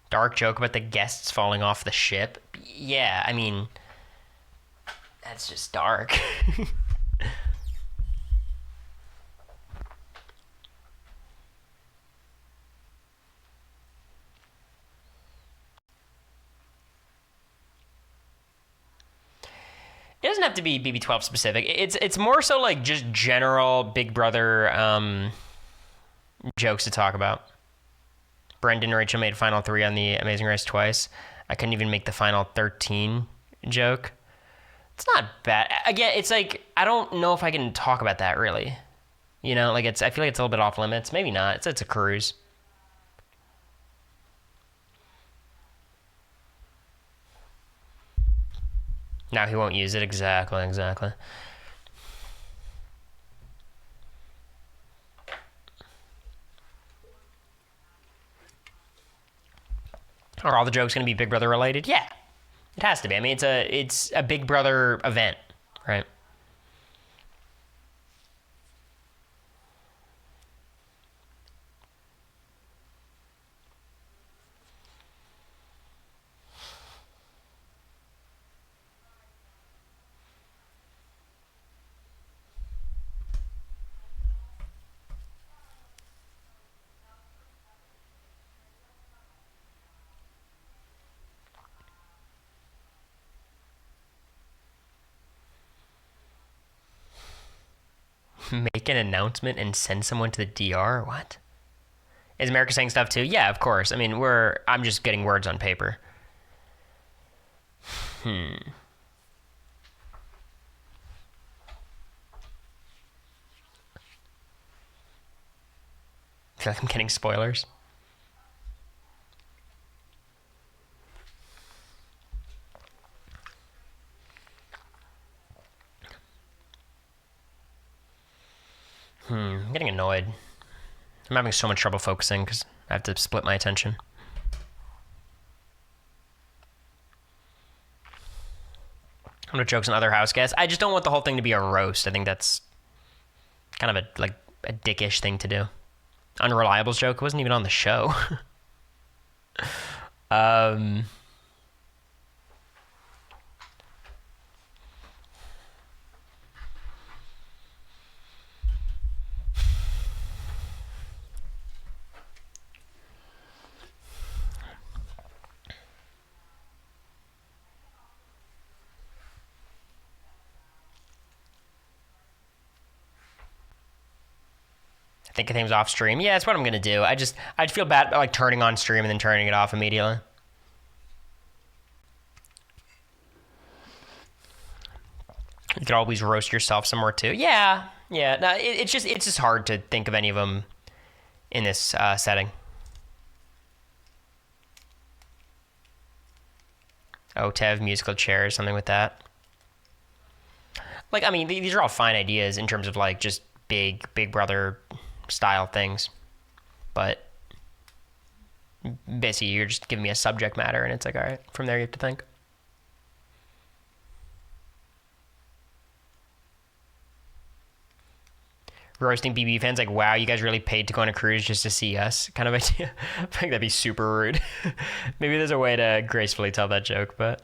Speaker 1: Dark joke about the guests falling off the ship. Yeah, I mean, that's just dark. It doesn't have to be BB12 specific. It's more so like just general Big Brother jokes to talk about. Brendan and Rachel made Final 3 on the Amazing Race twice. I couldn't even make the Final 13 joke. It's not bad. Again, it's like, I don't know if I can talk about that really. You know, like I feel like it's a little bit off limits. Maybe not. It's a cruise. Now he won't use it. Exactly. Are all the jokes going to be Big Brother related? Yeah, it has to be. I mean, it's a Big Brother event, right? Make an announcement and send someone to the DR? What? Is America saying stuff too? Yeah, of course. I mean, I'm just getting words on paper. I feel like I'm getting spoilers. I'm getting annoyed. I'm having so much trouble focusing because I have to split my attention. I'm gonna jokes on other house guests. I just don't want the whole thing to be a roast. I think that's kind of a dickish thing to do. Unreliable's joke wasn't even on the show. I think thing's off stream. Yeah, that's what I'm gonna do. I'd feel bad like turning on stream and then turning it off immediately. You could always roast yourself somewhere too. Yeah. No, it's just hard to think of any of them in this setting. Oh, Tev, musical chairs, something with that. Like, I mean, these are all fine ideas in terms of like just Big Brother style things, but basically you're just giving me a subject matter and it's like, all right, from there you have to think. Roasting BB fans like, wow, you guys really paid to go on a cruise just to see us kind of idea. I think that'd be super rude. Maybe there's a way to gracefully tell that joke, but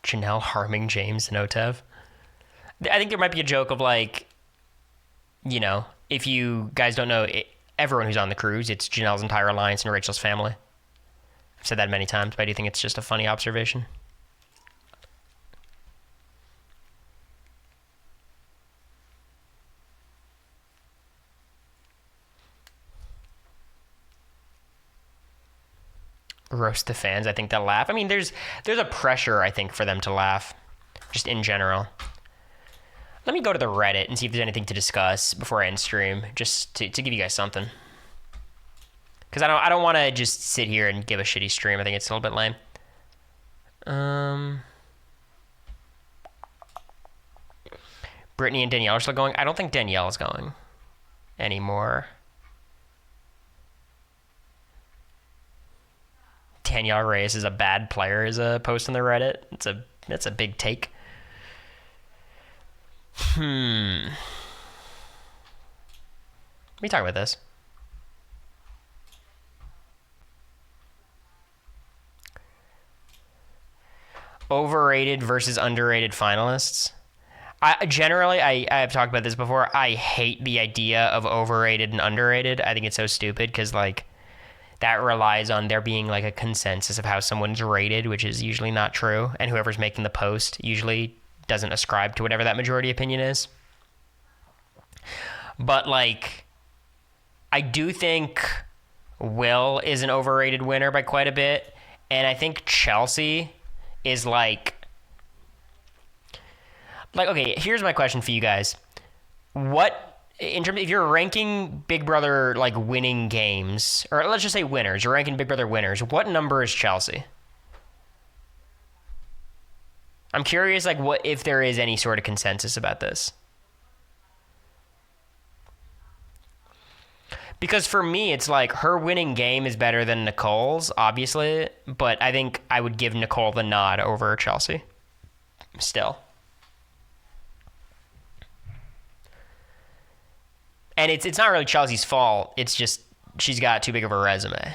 Speaker 1: Janelle harming James and Otev. I think there might be a joke of like, you know, if you guys don't know, everyone who's on the cruise, it's Janelle's entire alliance and Rachel's family. I've said that many times, but I do think it's just a funny observation. Roast the fans. I think they'll laugh. I mean, there's a pressure, I think, for them to laugh, just in general. Let me go to the Reddit and see if there's anything to discuss before I end stream, just to give you guys something. Because I don't want to just sit here and give a shitty stream. I think it's a little bit lame. Brittany and Danielle are still going. I don't think Danielle is going anymore. Danielle Reyes is a bad player is a post on the Reddit. That's a big take. Let me talk about this. Overrated versus underrated finalists. I've talked about this before. I hate the idea of overrated and underrated. I think it's so stupid because like that relies on there being like a consensus of how someone's rated, which is usually not true. And whoever's making the post usually doesn't ascribe to whatever that majority opinion is. But like, I do think Will is an overrated winner by quite a bit. And I think Chelsea is like, okay, here's my question for you guys. What, in terms of, if you're ranking Big Brother, like, winning games, or let's just say winners, you're ranking Big Brother winners, what number is Chelsea? I'm curious, like, what if there is any sort of consensus about this. Because for me, it's like her winning game is better than Nicole's, obviously, but I think I would give Nicole the nod over Chelsea. Still. And it's not really Chelsea's fault. It's just she's got too big of a resume.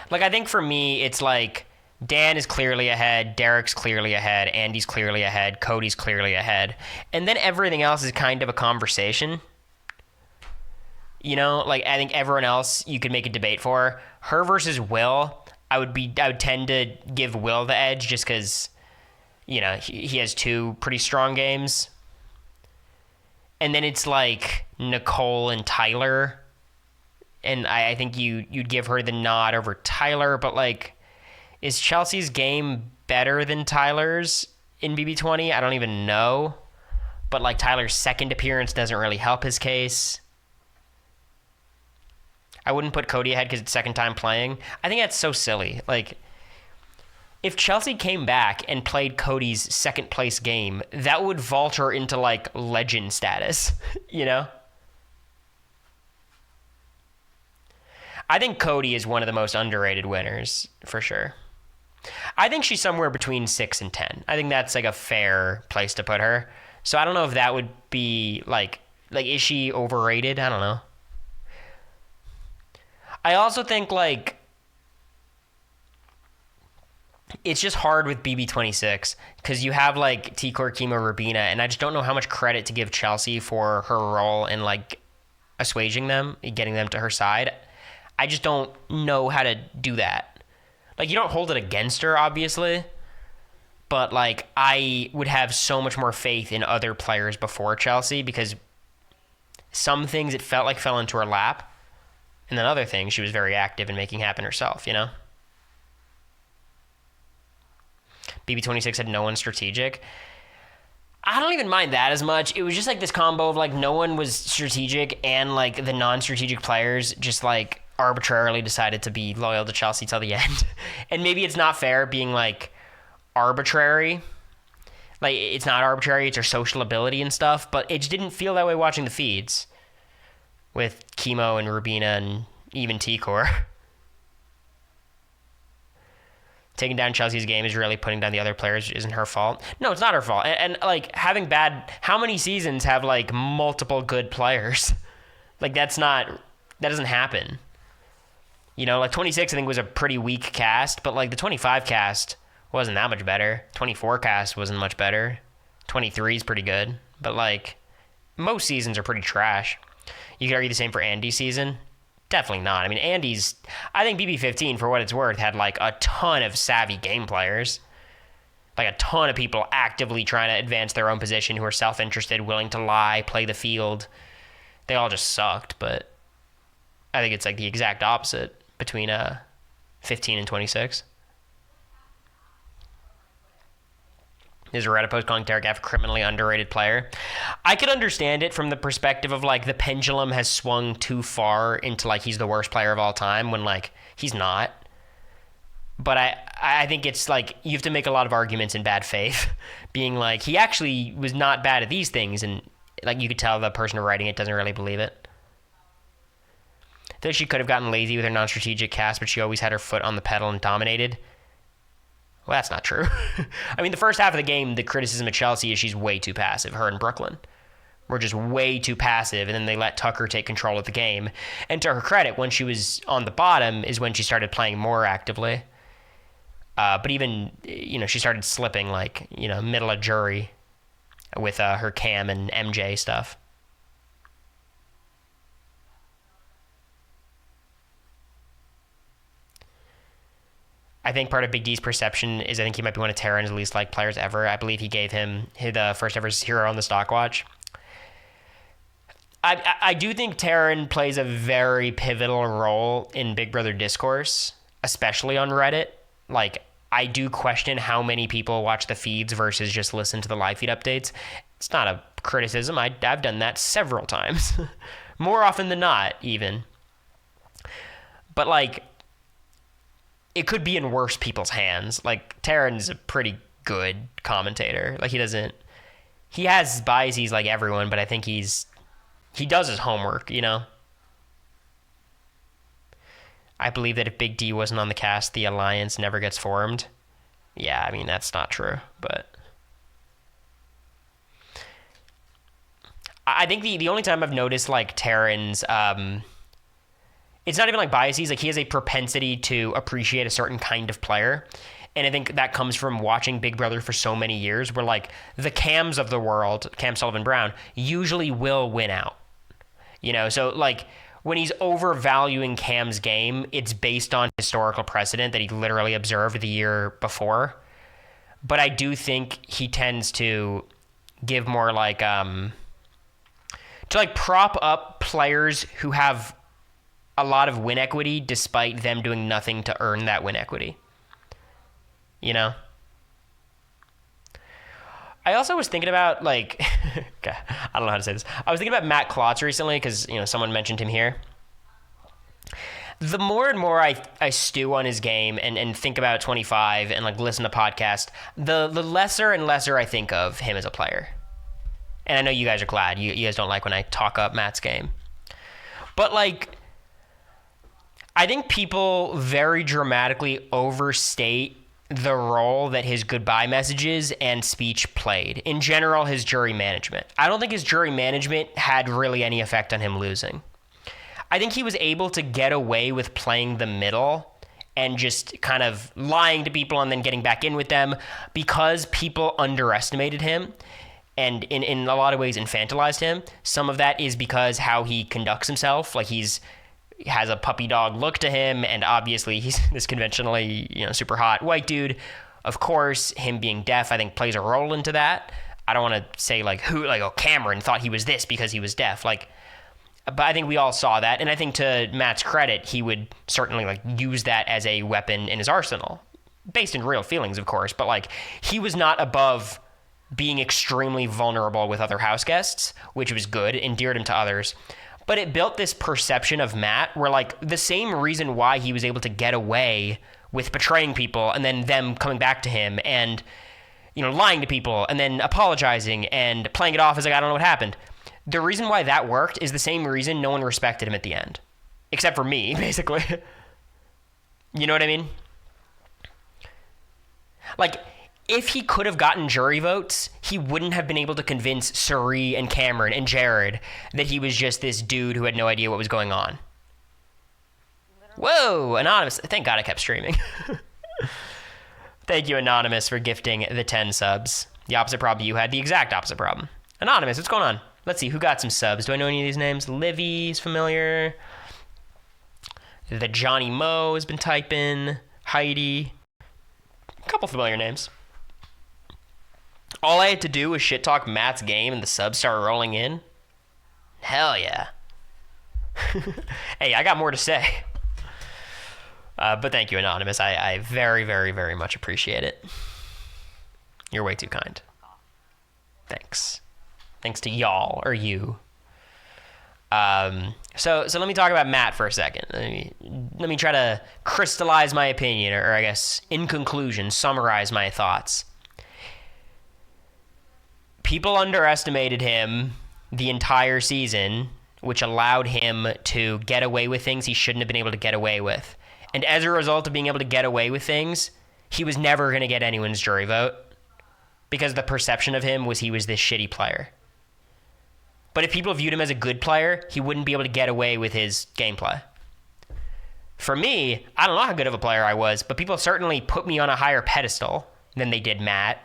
Speaker 1: Like, I think for me, it's like Dan is clearly ahead. Derek's clearly ahead. Andy's clearly ahead. Cody's clearly ahead. And then everything else is kind of a conversation. You know, like I think everyone else you could make a debate for. Her versus Will, I would tend to give Will the edge just because, you know, he has two pretty strong games. And then it's like Nicole and Tyler. And I think you'd give her the nod over Tyler, but like, is Chelsea's game better than Tyler's in BB20? I don't even know. But like Tyler's second appearance doesn't really help his case. I wouldn't put Cody ahead because it's second time playing. I think that's so silly. Like, if Chelsea came back and played Cody's second place game, that would vault her into like legend status, you know? I think Cody is one of the most underrated winners, for sure. I think she's somewhere between 6 and 10. I think that's like a fair place to put her. So I don't know if that would be like is she overrated? I don't know. I also think, like, it's just hard with BB26 because you have, like, T-Core, Chemo, Rubina, and I just don't know how much credit to give Chelsea for her role in, like, assuaging them, getting them to her side. I just don't know how to do that. Like, you don't hold it against her, obviously, but, like, I would have so much more faith in other players before Chelsea because some things it felt like fell into her lap. And then other things she was very active in making happen herself, you know? BB26 had no one strategic. I don't even mind that as much. It was just like this combo of like no one was strategic and like the non-strategic players just like arbitrarily decided to be loyal to Chelsea till the end. And maybe it's not fair being like arbitrary. Like it's not arbitrary, it's their social ability and stuff, but it just didn't feel that way watching the feeds. With Chemo and Rubina and even T-Core. Taking down Chelsea's game is really putting down the other players. Isn't her fault. No, it's not her fault. And like having how many seasons have like multiple good players? Like that doesn't happen. You know, like 26 I think was a pretty weak cast, but like the 25 cast wasn't that much better. 24 cast wasn't much better. 23 is pretty good, but like most seasons are pretty trash. You could argue the same for Andy's season. Definitely not. I mean, I think BB15, for what it's worth, had like a ton of savvy game players. Like a ton of people actively trying to advance their own position who are self-interested, willing to lie, play the field. They all just sucked, but I think it's like the exact opposite between 15 and 26. There's a Reddit post calling Derek F a criminally underrated player. I could understand it from the perspective of like the pendulum has swung too far into like he's the worst player of all time when like he's not. But I think it's like you have to make a lot of arguments in bad faith, being like he actually was not bad at these things, and like you could tell the person writing it doesn't really believe it. I think she could have gotten lazy with her non-strategic cast, but she always had her foot on the pedal and dominated. Well, that's not true. I mean, the first half of the game, the criticism of Chelsea is she's way too passive. Her and Brooklyn were just way too passive, and then they let Tucker take control of the game. And to her credit, when she was on the bottom is when she started playing more actively. But even, you know, she started slipping, like, you know, middle of jury with her Cam and MJ stuff. I think part of Big D's perception is I think he might be one of Terran's least liked players ever. I believe he gave him the first ever hero on the stock watch. I do think Terran plays a very pivotal role in Big Brother discourse, especially on Reddit. Like, I do question how many people watch the feeds versus just listen to the live feed updates. It's not a criticism. I've done that several times. More often than not, even. But, like, it could be in worse people's hands. Like, Terran's a pretty good commentator. Like, he has biases like everyone, but I think he does his homework, you know? I believe that if Big D wasn't on the cast, the alliance never gets formed. Yeah, I mean, that's not true, but I think the only time I've noticed, like, Terran's, it's not even like biases, like, he has a propensity to appreciate a certain kind of player, And I think that comes from watching Big Brother for so many years, where like the Cams of the world, Cam Sullivan Brown, usually will win out. So like when he's overvaluing Cam's game, it's based on historical precedent that he literally observed the year before. But I do think he tends to give more like to like prop up players who have a lot of win equity despite them doing nothing to earn that win equity. I also was thinking about like I don't know how to say this. I was thinking about Matt Klotz recently because someone mentioned him here. The more and more I stew on his game and think about 25 and like listen to podcasts, the lesser and lesser I think of him as a player. And I know you guys are glad. You guys don't like when I talk up Matt's game. But like, I think people very dramatically overstate the role that his goodbye messages and speech played. In general, his jury management. I don't think his jury management had really any effect on him losing. I think he was able to get away with playing the middle and just kind of lying to people and then getting back in with them because people underestimated him and in a lot of ways infantilized him. Some of that is because how he conducts himself. Like he has a puppy dog look to him, and obviously he's this conventionally, super hot white dude. Of course, him being deaf, I think, plays a role into that. I don't want to say Cameron thought he was this because he was deaf. But I think we all saw that, and I think to Matt's credit, he would certainly use that as a weapon in his arsenal, based in real feelings, of course. But he was not above being extremely vulnerable with other house guests, which was good, endeared him to others. But it built this perception of Matt where the same reason why he was able to get away with betraying people and then them coming back to him and, lying to people and then apologizing and playing it off as I don't know what happened. The reason why that worked is the same reason no one respected him at the end. Except for me, basically. You know what I mean? If he could have gotten jury votes, he wouldn't have been able to convince Suri and Cameron and Jared that he was just this dude who had no idea what was going on. Whoa, Anonymous. Thank God I kept streaming. Thank you, Anonymous, for gifting the 10 subs. The opposite problem you had, the exact opposite problem. Anonymous, what's going on? Let's see, who got some subs? Do I know any of these names? Livy's familiar. The Johnny Moe has been typing. Heidi. A couple familiar names. All I had to do was shit talk Matt's game and the subs started rolling in. Hell yeah. Hey, I got more to say. But thank you, Anonymous. I very, very, very much appreciate it. You're way too kind. Thanks. Thanks to y'all, or you. So let me talk about Matt for a second. Let me try to crystallize my opinion, or I guess, in conclusion, summarize my thoughts. People underestimated him the entire season, which allowed him to get away with things he shouldn't have been able to get away with. And as a result of being able to get away with things, he was never going to get anyone's jury vote because the perception of him was he was this shitty player. But if people viewed him as a good player, he wouldn't be able to get away with his gameplay. For me, I don't know how good of a player I was, but people certainly put me on a higher pedestal than they did Matt.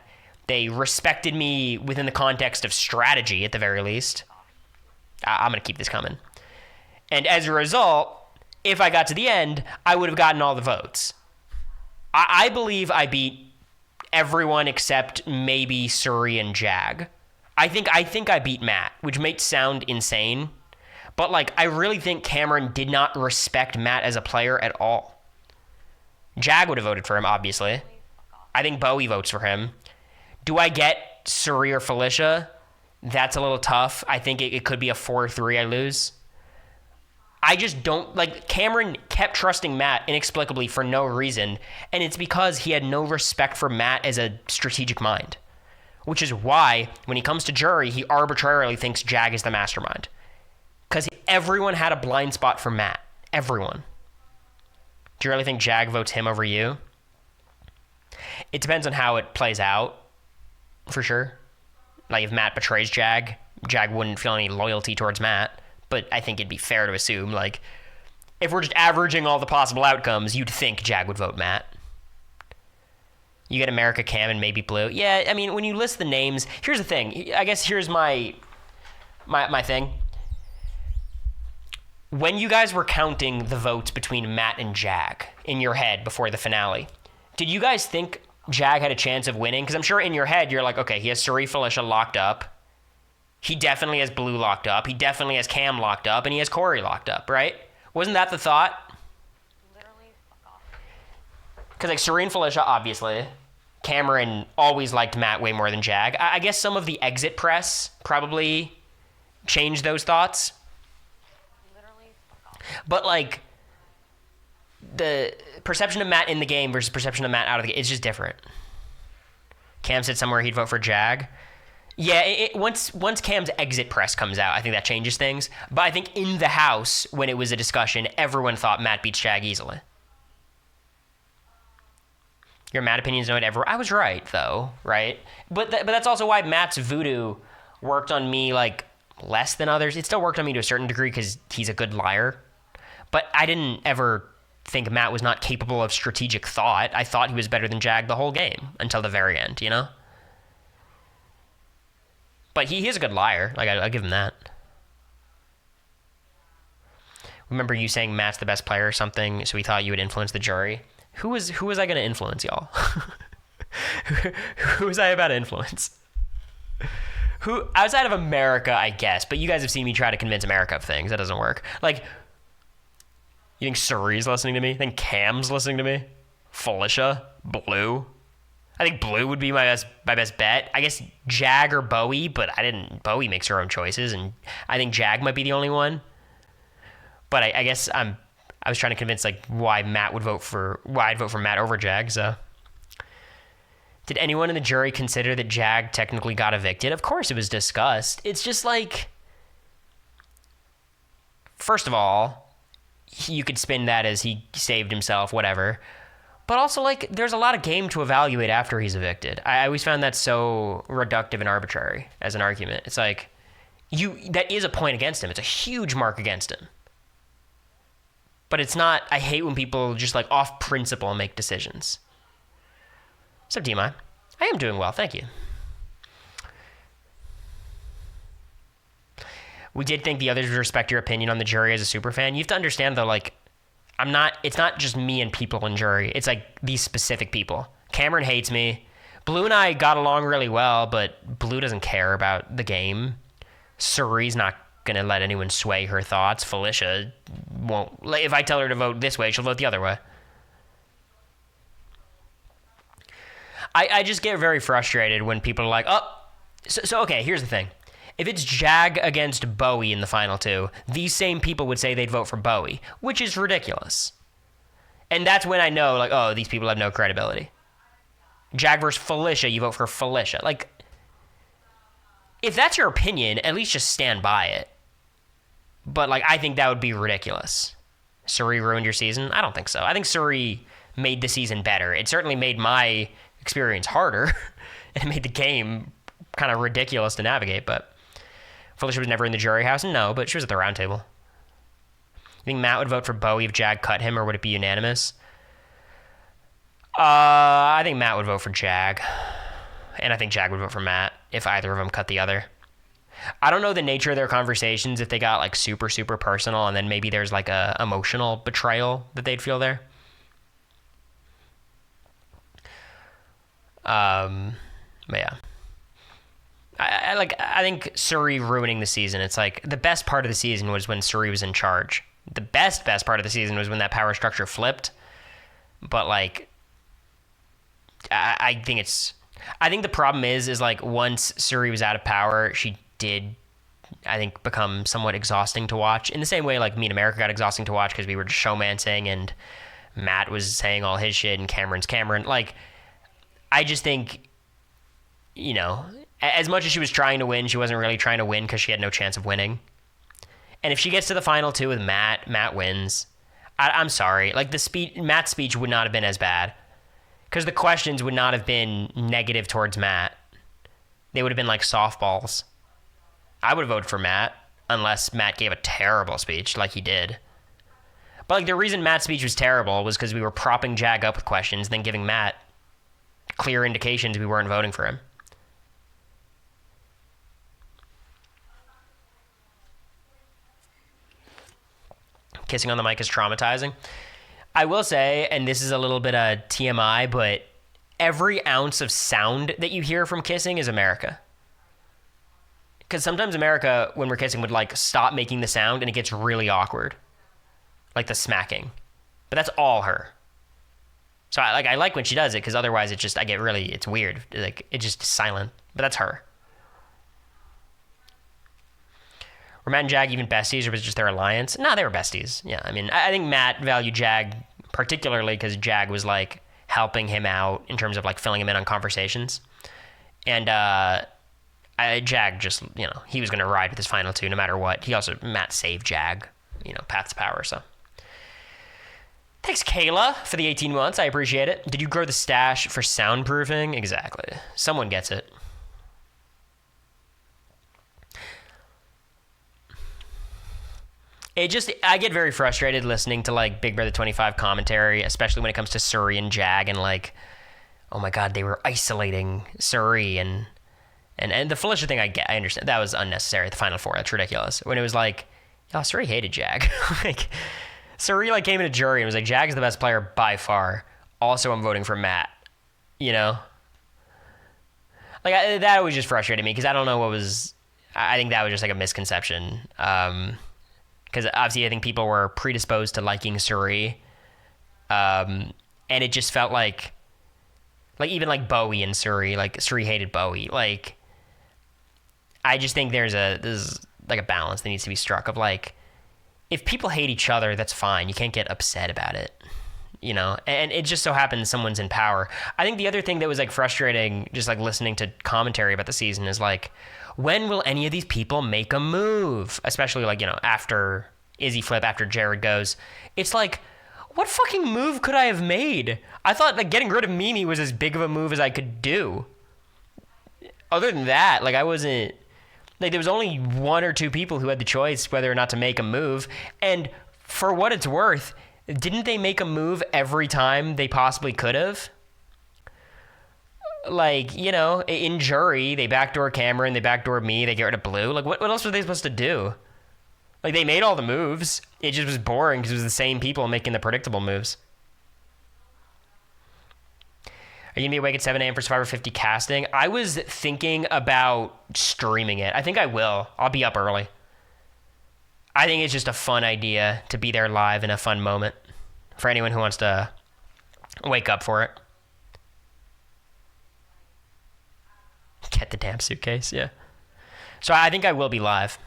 Speaker 1: They respected me within the context of strategy, at the very least. I'm going to keep this coming. And as a result, if I got to the end, I would have gotten all the votes. I believe I beat everyone except maybe Suri and Jag. I think I beat Matt, which might sound insane, but I really think Cameron did not respect Matt as a player at all. Jag would have voted for him, obviously. I think Bowie votes for him. Do I get Suri or Felicia? That's a little tough. I think it could be a 4-3 I lose. I just don't, Cameron kept trusting Matt inexplicably for no reason, and it's because he had no respect for Matt as a strategic mind. Which is why, when he comes to jury, he arbitrarily thinks Jag is the mastermind. Because everyone had a blind spot for Matt. Everyone. Do you really think Jag votes him over you? It depends on how it plays out, for sure. If Matt betrays Jag, Jag wouldn't feel any loyalty towards Matt. But I think it'd be fair to assume, if we're just averaging all the possible outcomes, you'd think Jag would vote Matt. You get America, Cam, and maybe Blue. Yeah, I mean, when you list the names, here's the thing. I guess here's my thing. When you guys were counting the votes between Matt and Jag in your head before the finale, did you guys think Jag had a chance of winning? Because I'm sure in your head you're like, okay, he has Suri Felicia locked up. He definitely has Blue locked up. He definitely has Cam locked up. And he has Cory locked up, right? Wasn't that the thought?
Speaker 2: Literally, fuck off.
Speaker 1: Because like Suri and Felicia, obviously. Cameron always liked Matt way more than Jag. I guess some of the exit press probably changed those thoughts. But, like, the perception of Matt in the game versus perception of Matt out of the game, it's just different. Cam said somewhere he'd vote for Jag. Yeah, once Cam's exit press comes out, I think that changes things. But I think in the house, when it was a discussion, everyone thought Matt beats Jag easily. Your Matt opinions know it ever. I was right, though, right? But that's also why Matt's voodoo worked on me, like, less than others. It still worked on me to a certain degree because he's a good liar. But I didn't ever think Matt was not capable of strategic thought. I thought he was better than Jag the whole game until the very end, you know? But he is a good liar. Like, I'll give him that. Remember you saying Matt's the best player or something, so we thought you would influence the jury? Who was I going to influence, y'all? Who was I about to influence? Who, outside of America, I guess, but you guys have seen me try to convince America of things. That doesn't work. Like, you think Suri's listening to me? You think Cam's listening to me? Felicia? Blue? I think Blue would be my best bet. I guess Jag or Bowie, but Bowie makes her own choices, and I think Jag might be the only one. But I guess I was trying to convince, like, why I'd vote for Matt over Jag, so. Did anyone in the jury consider that Jag technically got evicted? Of course it was discussed. It's just like, first of all, you could spin that as he saved himself, whatever. But also, like, there's a lot of game to evaluate after he's evicted. I always found that so reductive and arbitrary as an argument. It's like, that is a point against him. It's a huge mark against him. But it's not, I hate when people just, like, off principle make decisions. What's up, D-My? I am doing well, thank you. We did think the others would respect your opinion on the jury as a super fan. You have to understand, though, like, it's not just me and people in jury. It's, like, these specific people. Cameron hates me. Blue and I got along really well, but Blue doesn't care about the game. Suri's not going to let anyone sway her thoughts. Felicia won't. If I tell her to vote this way, she'll vote the other way. I just get very frustrated when people are like, oh, so okay, here's the thing. If it's Jag against Bowie in the final two, these same people would say they'd vote for Bowie, which is ridiculous. And that's when I know, like, oh, these people have no credibility. Jag versus Felicia, you vote for Felicia. Like, if that's your opinion, at least just stand by it. But, like, I think that would be ridiculous. Suri ruined your season? I don't think so. I think Suri made the season better. It certainly made my experience harder, and it made the game kind of ridiculous to navigate, but Felicia was never in the jury house? No, but she was at the round table. You think Matt would vote for Bowie if Jag cut him, or would it be unanimous? I think Matt would vote for Jag, and I think Jag would vote for Matt if either of them cut the other. I don't know the nature of their conversations, if they got, like, super, super personal, and then maybe there's, like, a emotional betrayal that they'd feel there. But yeah. I think Suri ruining the season, it's like, the best part of the season was when Suri was in charge. The best part of the season was when that power structure flipped. But, like, I think the problem is like, once Suri was out of power, she did, I think, become somewhat exhausting to watch. In the same way, like, me and America got exhausting to watch because we were just showmancing and Matt was saying all his shit and Cameron's Cameron. Like, I just think, you know, as much as she was trying to win, she wasn't really trying to win because she had no chance of winning. And if she gets to the final two with Matt wins. I'm sorry. Like, Matt's speech would not have been as bad because the questions would not have been negative towards Matt. They would have been like softballs. I would have voted for Matt unless Matt gave a terrible speech like he did. But, like, the reason Matt's speech was terrible was because we were propping Jag up with questions and then giving Matt clear indications we weren't voting for him. Kissing on the mic is traumatizing. I will say, and this is a little bit of TMI, but every ounce of sound that you hear from kissing is America. Because sometimes America, when we're kissing, would like stop making the sound and it gets really awkward. Like the smacking. But that's all her. So I like when she does it, because otherwise it's weird. Like, it's just silent. But that's her. Were Matt and Jag even besties, or was it just their alliance? No, they were besties. Yeah, I mean, I think Matt valued Jag particularly because Jag was like helping him out in terms of like filling him in on conversations. And Jag just, he was going to ride with his final two no matter what. Matt saved Jag, paths to power, so. Thanks, Kayla, for the 18 months. I appreciate it. Did you grow the stash for soundproofing? Exactly. Someone gets it. I get very frustrated listening to like Big Brother 25 commentary, especially when it comes to Suri and Jag, and like, oh my God, they were isolating Suri and the Felicia thing. I understand that was unnecessary at the Final Four. That's ridiculous. When it was like, oh, Suri hated Jag. Like, Suri like came in a jury and was like, Jag's the best player by far. Also, I'm voting for Matt. Like that always just frustrated me because I don't know what was. I think that was just like a misconception. Because obviously I think people were predisposed to liking Suri. And it just felt like even like Bowie and Suri, like Suri hated Bowie. Like, I just think there's like a balance that needs to be struck of like, if people hate each other, that's fine. You can't get upset about it, and it just so happens someone's in power. I think the other thing that was like frustrating, just like listening to commentary about the season, is like, when will any of these people make a move? Especially like, after Izzy flip, after Jared goes. It's like, what fucking move could I have made? I thought like getting rid of Mimi was as big of a move as I could do. Other than that, like I wasn't, like there was only one or two people who had the choice whether or not to make a move. And for what it's worth, didn't they make a move every time they possibly could have? Like, in jury, they backdoor Cameron, they backdoor me, they get rid of Blue. Like, what else were they supposed to do? Like, they made all the moves. It just was boring because it was the same people making the predictable moves. Are you going to be awake at 7 a.m. for Survivor 50 casting? I was thinking about streaming it. I think I will. I'll be up early. I think it's just a fun idea to be there live in a fun moment for anyone who wants to wake up for it. Get the damn suitcase, yeah. So I think I will be live.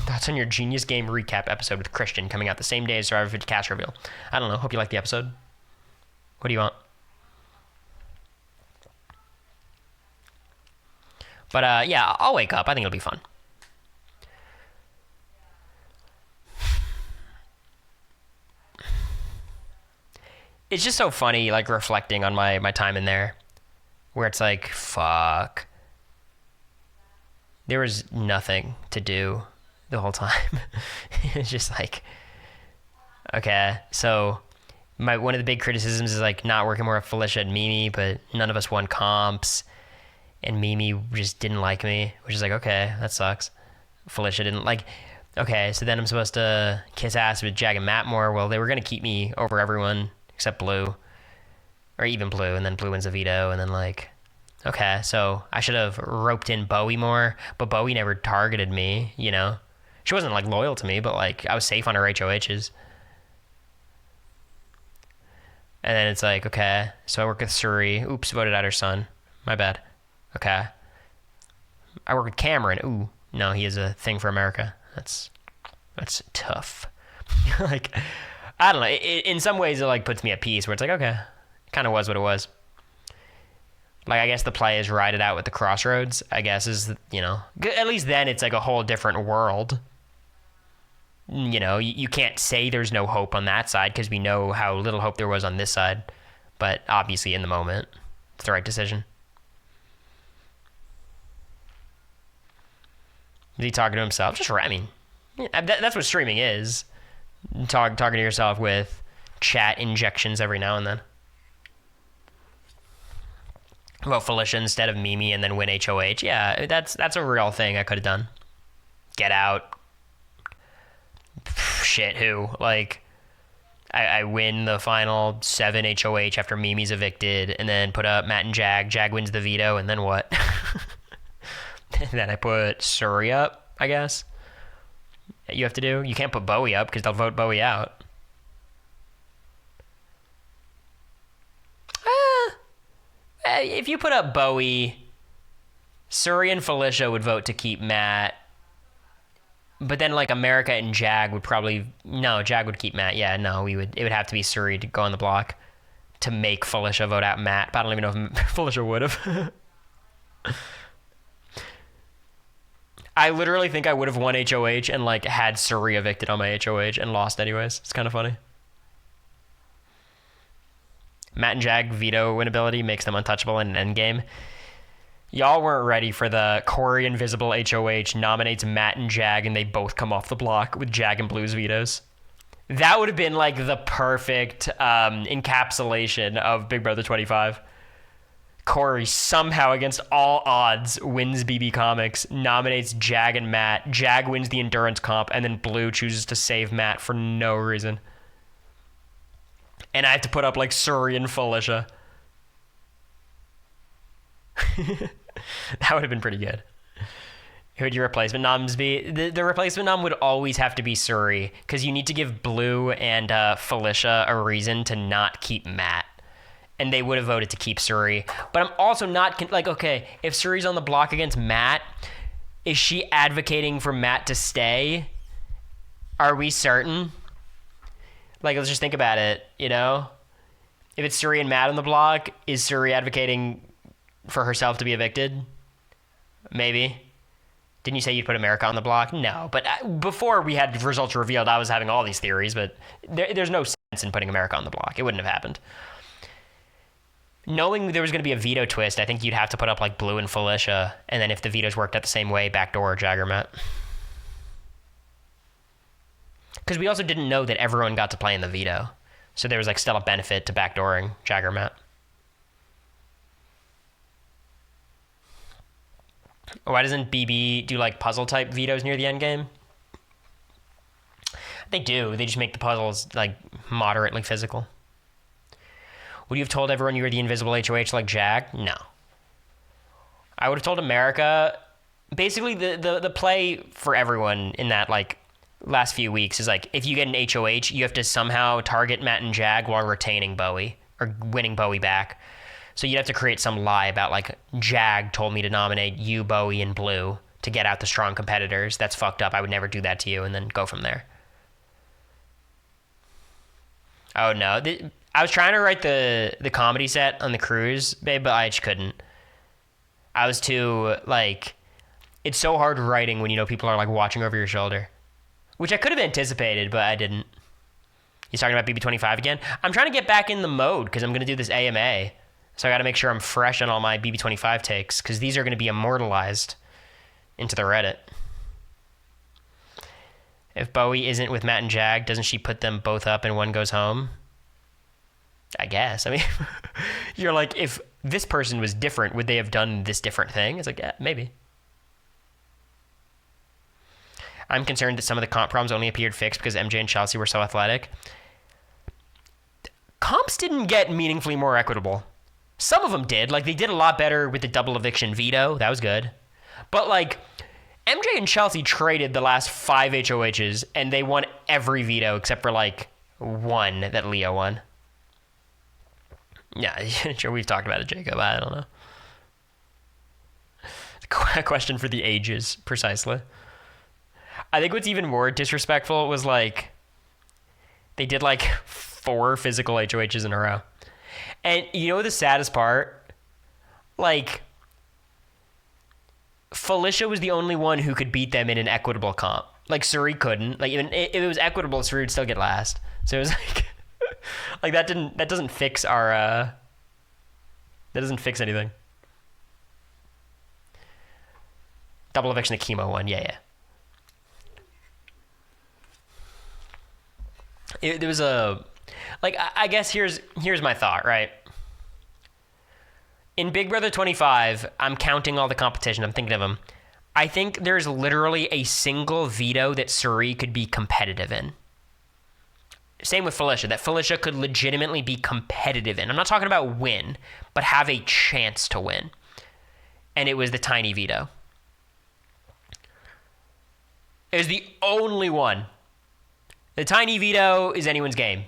Speaker 1: Thoughts on your Genius Game recap episode with Christian coming out the same day as Survivor 50 cast reveal? I don't know. Hope you like the episode. What do you want? But yeah, I'll wake up. I think it'll be fun. It's just so funny, like, reflecting on my time in there, where it's like, fuck. There was nothing to do the whole time. It's just like, okay, so one of the big criticisms is, like, not working more with Felicia and Mimi, but none of us won comps, and Mimi just didn't like me, which is like, okay, that sucks. Felicia didn't like... Okay, so then I'm supposed to kiss ass with Jag and Matt more. Well, they were going to keep me over everyone except Blue. Or even Blue, and then Blue wins a veto, and then like... Okay, so I should have roped in Bowie more, but Bowie never targeted me, you know? She wasn't, like, loyal to me, but, like, I was safe on her HOHs. And then it's like, okay, so I work with Suri. Oops, voted out her son. My bad. Okay. I work with Cameron. Ooh, no, he has a thing for America. That's tough. Like, I don't know. In some ways, it, like, puts me at peace, where it's like, okay, it kind of was what it was. Like, I guess the play is ride it out with the crossroads, I guess, is, you know. At least then it's like a whole different world. You know, you can't say there's no hope on that side because we know how little hope there was on this side. But obviously in the moment, it's the right decision. Is he talking to himself? Just, I mean, that's what streaming is. talking to yourself with chat injections every now and then. Vote Felicia instead of Mimi and then win HOH. Yeah, that's a real thing I could have done. Get out. Shit, who? Like, I win the final 7 HOH after Mimi's evicted, and then put up Matt and Jag. Jag wins the veto, and then what? And then I put Suri up, I guess. You have to do. You can't put Bowie up because they'll vote Bowie out. If you put up Bowie, Suri and Felicia would vote to keep Matt. But then, like, America and Jag would probably... No, Jag would keep Matt. Yeah, no, it would have to be Suri to go on the block to make Felicia vote out Matt. But I don't even know if Felicia would have. I literally think I would have won HOH and, like, had Suri evicted on my HOH and lost anyways. It's kind of funny. Matt and Jag veto winnability makes them untouchable in an endgame. Y'all weren't ready for the Cory Invisible HOH nominates Matt and Jag and they both come off the block with Jag and Blue's vetoes. That would have been like the perfect encapsulation of Big Brother 25. Cory somehow against all odds wins BB Comics, nominates Jag and Matt. Jag wins the endurance comp and then Blue chooses to save Matt for no reason. And I have to put up like Suri and Felicia. That would have been pretty good. Who would your replacement noms be? The replacement nom would always have to be Suri, because you need to give Blue and Felicia a reason to not keep Matt. And they would have voted to keep Suri. But I'm also not, like, okay, if Suri's on the block against Matt, is she advocating for Matt to stay? Are we certain? Like, let's just think about it, you know? If it's Suri and Matt on the block, is Suri advocating for herself to be evicted? Maybe. Didn't you say you'd put America on the block? No, but before we had results revealed, I was having all these theories, but there's no sense in putting America on the block. It wouldn't have happened. Knowing there was going to be a veto twist, I think you'd have to put up like Blue and Felicia, and then if the vetoes worked out the same way, backdoor Jagger Matt. Because we also didn't know that everyone got to play in the veto, so there was like still a benefit to backdooring Jagger Matt. Why doesn't BB do like puzzle type vetoes near the end game? They do. They just make the puzzles like moderately physical. Would you have told everyone you were the invisible HOH like Jag? No. I would have told America. Basically, the play for everyone in that like last few weeks is like if you get an HOH, you have to somehow target Matt and Jag while retaining Bowie or winning Bowie back. So you'd have to create some lie about, like, Jag told me to nominate you, Bowie, and Blue to get out the strong competitors. That's fucked up. I would never do that to you, and then go from there. Oh, no. I was trying to write the comedy set on the cruise, babe, but I just couldn't. I was too, like... It's so hard writing when you know people are, like, watching over your shoulder. Which I could have anticipated, but I didn't. He's talking about BB25 again? I'm trying to get back in the mode, because I'm going to do this AMA. So I got to make sure I'm fresh on all my BB25 takes, because these are going to be immortalized into the Reddit. If Bowie isn't with Matt and Jag, doesn't she put them both up and one goes home? I guess. I mean, you're like, if this person was different, would they have done this different thing? It's like, yeah, maybe. I'm concerned that some of the comp problems only appeared fixed because MJ and Chelsea were so athletic. Comps didn't get meaningfully more equitable. Some of them did. Like, they did a lot better with the double eviction veto. That was good. But, like, MJ and Chelsea traded the last 5 HOHs, and they won every veto except for, like, one that Leo won. Yeah, sure, we've talked about it, Jacob. I don't know. A question for the ages, precisely. I think what's even more disrespectful was, like, they did, like, 4 physical HOHs in a row. And you know the saddest part? Like, Felicia was the only one who could beat them in an equitable comp. Like, Suri couldn't. Like, even if it was equitable, Suri would still get last. So it was like, like that doesn't fix our, that doesn't fix anything. Double eviction, the chemo one, yeah. There was a, like, I guess here's my thought, right? In Big Brother 25, I'm counting all the competition. I'm thinking of them. I think there's literally a single veto that Suri could be competitive in. Same with Felicia, that Felicia could legitimately be competitive in. I'm not talking about win, but have a chance to win. And it was the tiny veto. It was the only one. The tiny veto is anyone's game.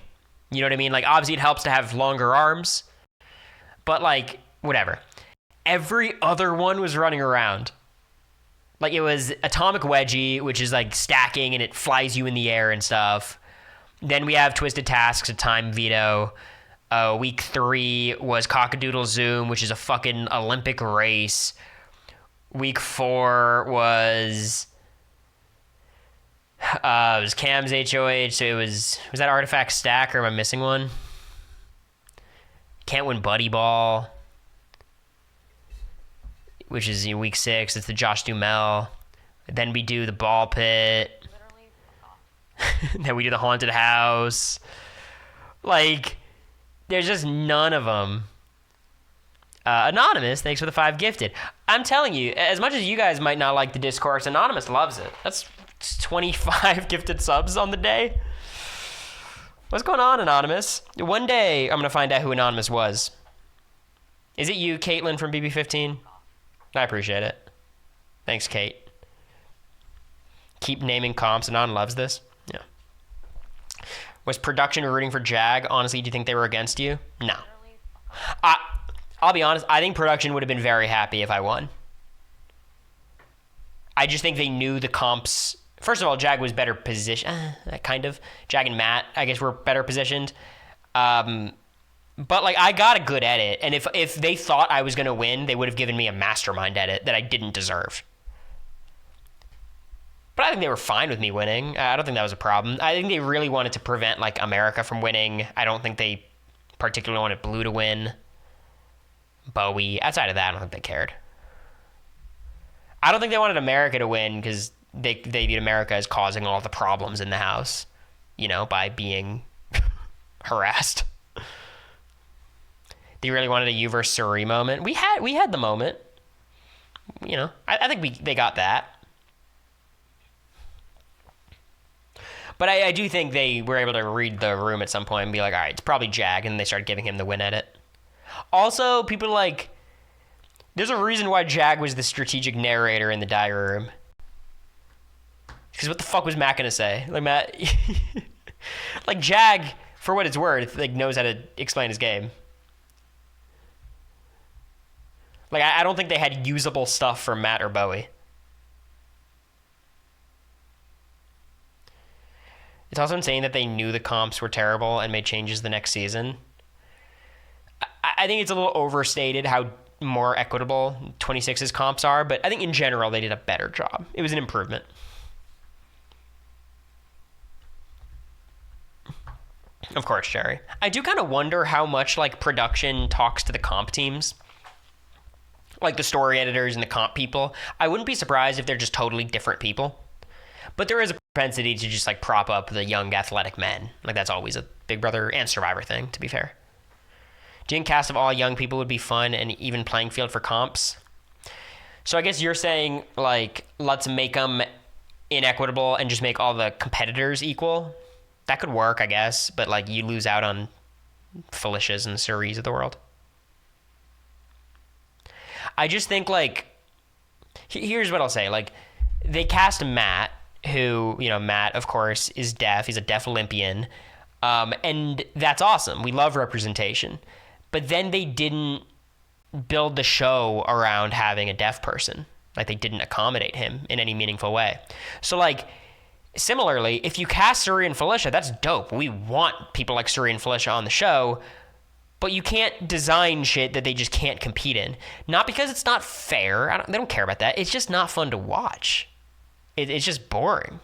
Speaker 1: You know what I mean? Like, obviously it helps to have longer arms, but like, whatever. Every other one was running around. Like, it was Atomic Wedgie, which is like stacking and it flies you in the air and stuff. Then we have Twisted Tasks, a time veto. Week 3 was Cockadoodle Zoom, which is a fucking Olympic race. Week 4 was Cam's HOH, so it was that Artifact Stack, or am I missing one? Can't Win Buddy Ball, which is week 6. It's the Josh Duhamel. Then we do the Ball Pit.
Speaker 2: Literally, fuck off.
Speaker 1: Then we do the Haunted House. Like, there's just none of them. Anonymous, thanks for the 5 gifted. I'm telling you, as much as you guys might not like the discourse, Anonymous loves it. That's 25 gifted subs on the day. What's going on, Anonymous? One day, I'm going to find out who Anonymous was. Is it you, Caitlin from BB15? I appreciate it. Thanks, Kate. Keep naming comps. Anon loves this. Yeah. Was production rooting for Jag? Honestly, do you think they were against you? No.
Speaker 2: Literally, fuck off.
Speaker 1: I'll be honest. I think production would have been very happy if I won. I just think they knew the comps. First of all, Jag was better positioned. Kind of. Jag and Matt, I guess, were better positioned. But, like, I got a good edit. And if they thought I was going to win, they would have given me a mastermind edit that I didn't deserve. But I think they were fine with me winning. I don't think that was a problem. I think they really wanted to prevent, like, America from winning. I don't think they particularly wanted Blue to win. Bowie. Outside of that, I don't think they cared. I don't think they wanted America to win because they viewed America as causing all the problems in the house, you know, by being harassed. They really wanted a you versus Suri moment. We had the moment. You know, I think they got that. But I do think they were able to read the room at some point and be like, all right, it's probably Jag, and they started giving him the win edit. Also, people like, there's a reason why Jag was the strategic narrator in the diary room. Because what the fuck was Matt gonna say? Like, Matt, like, Jag, for what it's worth, like, knows how to explain his game. Like, I don't think they had usable stuff for Matt or Bowie. It's also insane that they knew the comps were terrible and made changes the next season. I think it's a little overstated how more equitable 26's comps are, but I think in general they did a better job. It was an improvement. Of course, Jerry. I do kind of wonder how much, like, production talks to the comp teams. Like the story editors and the comp people. I wouldn't be surprised if they're just totally different people. But there is a propensity to just, like, prop up the young athletic men. Like, that's always a Big Brother and Survivor thing, to be fair. Do you think cast of all young people would be fun and even playing field for comps? So I guess you're saying, like, let's make them inequitable and just make all the competitors equal? That could work, I guess, but, like, you lose out on Felicia's and Suris of the world. I just think, like, here's what I'll say. Like, they cast Matt, who, you know, Matt, of course, is deaf. He's a deaf Olympian. And that's awesome. We love representation. But then they didn't build the show around having a deaf person. Like, they didn't accommodate him in any meaningful way. So, like, similarly, if you cast Suri and Felicia, that's dope. We want people like Suri and Felicia on the show, but you can't design shit that they just can't compete in. Not because it's not fair. They don't care about that. It's just not fun to watch. It's just boring.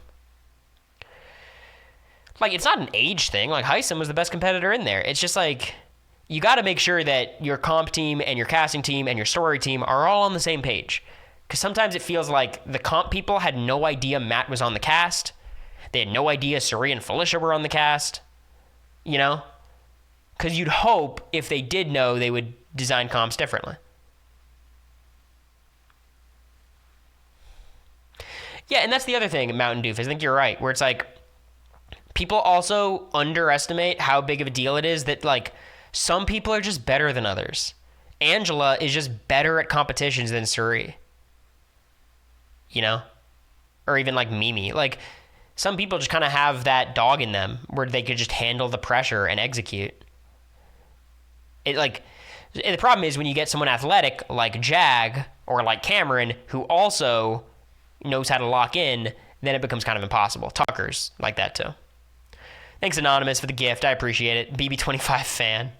Speaker 1: Like, it's not an age thing. Like, Heisem was the best competitor in there. It's just like, you got to make sure that your comp team and your casting team and your story team are all on the same page. Because sometimes it feels like the comp people had no idea Matt was on the cast. They had no idea Suri and Felicia were on the cast. you know? Because you'd hope if they did know, they would design comps differently. Yeah, and that's the other thing, Mountain Doof. I think you're right, where it's like people also underestimate how big of a deal it is that like some people are just better than others. Angela is just better at competitions than Suri, you know? Or even like Mimi. Like some people just kind of have that dog in them where they could just handle the pressure and execute. It like the problem is when you get someone athletic like Jag or like Cameron who also knows how to lock in, then it becomes kind of impossible. Tucker's like that too. Thanks Anonymous for the gift. I appreciate it. BB25 fan.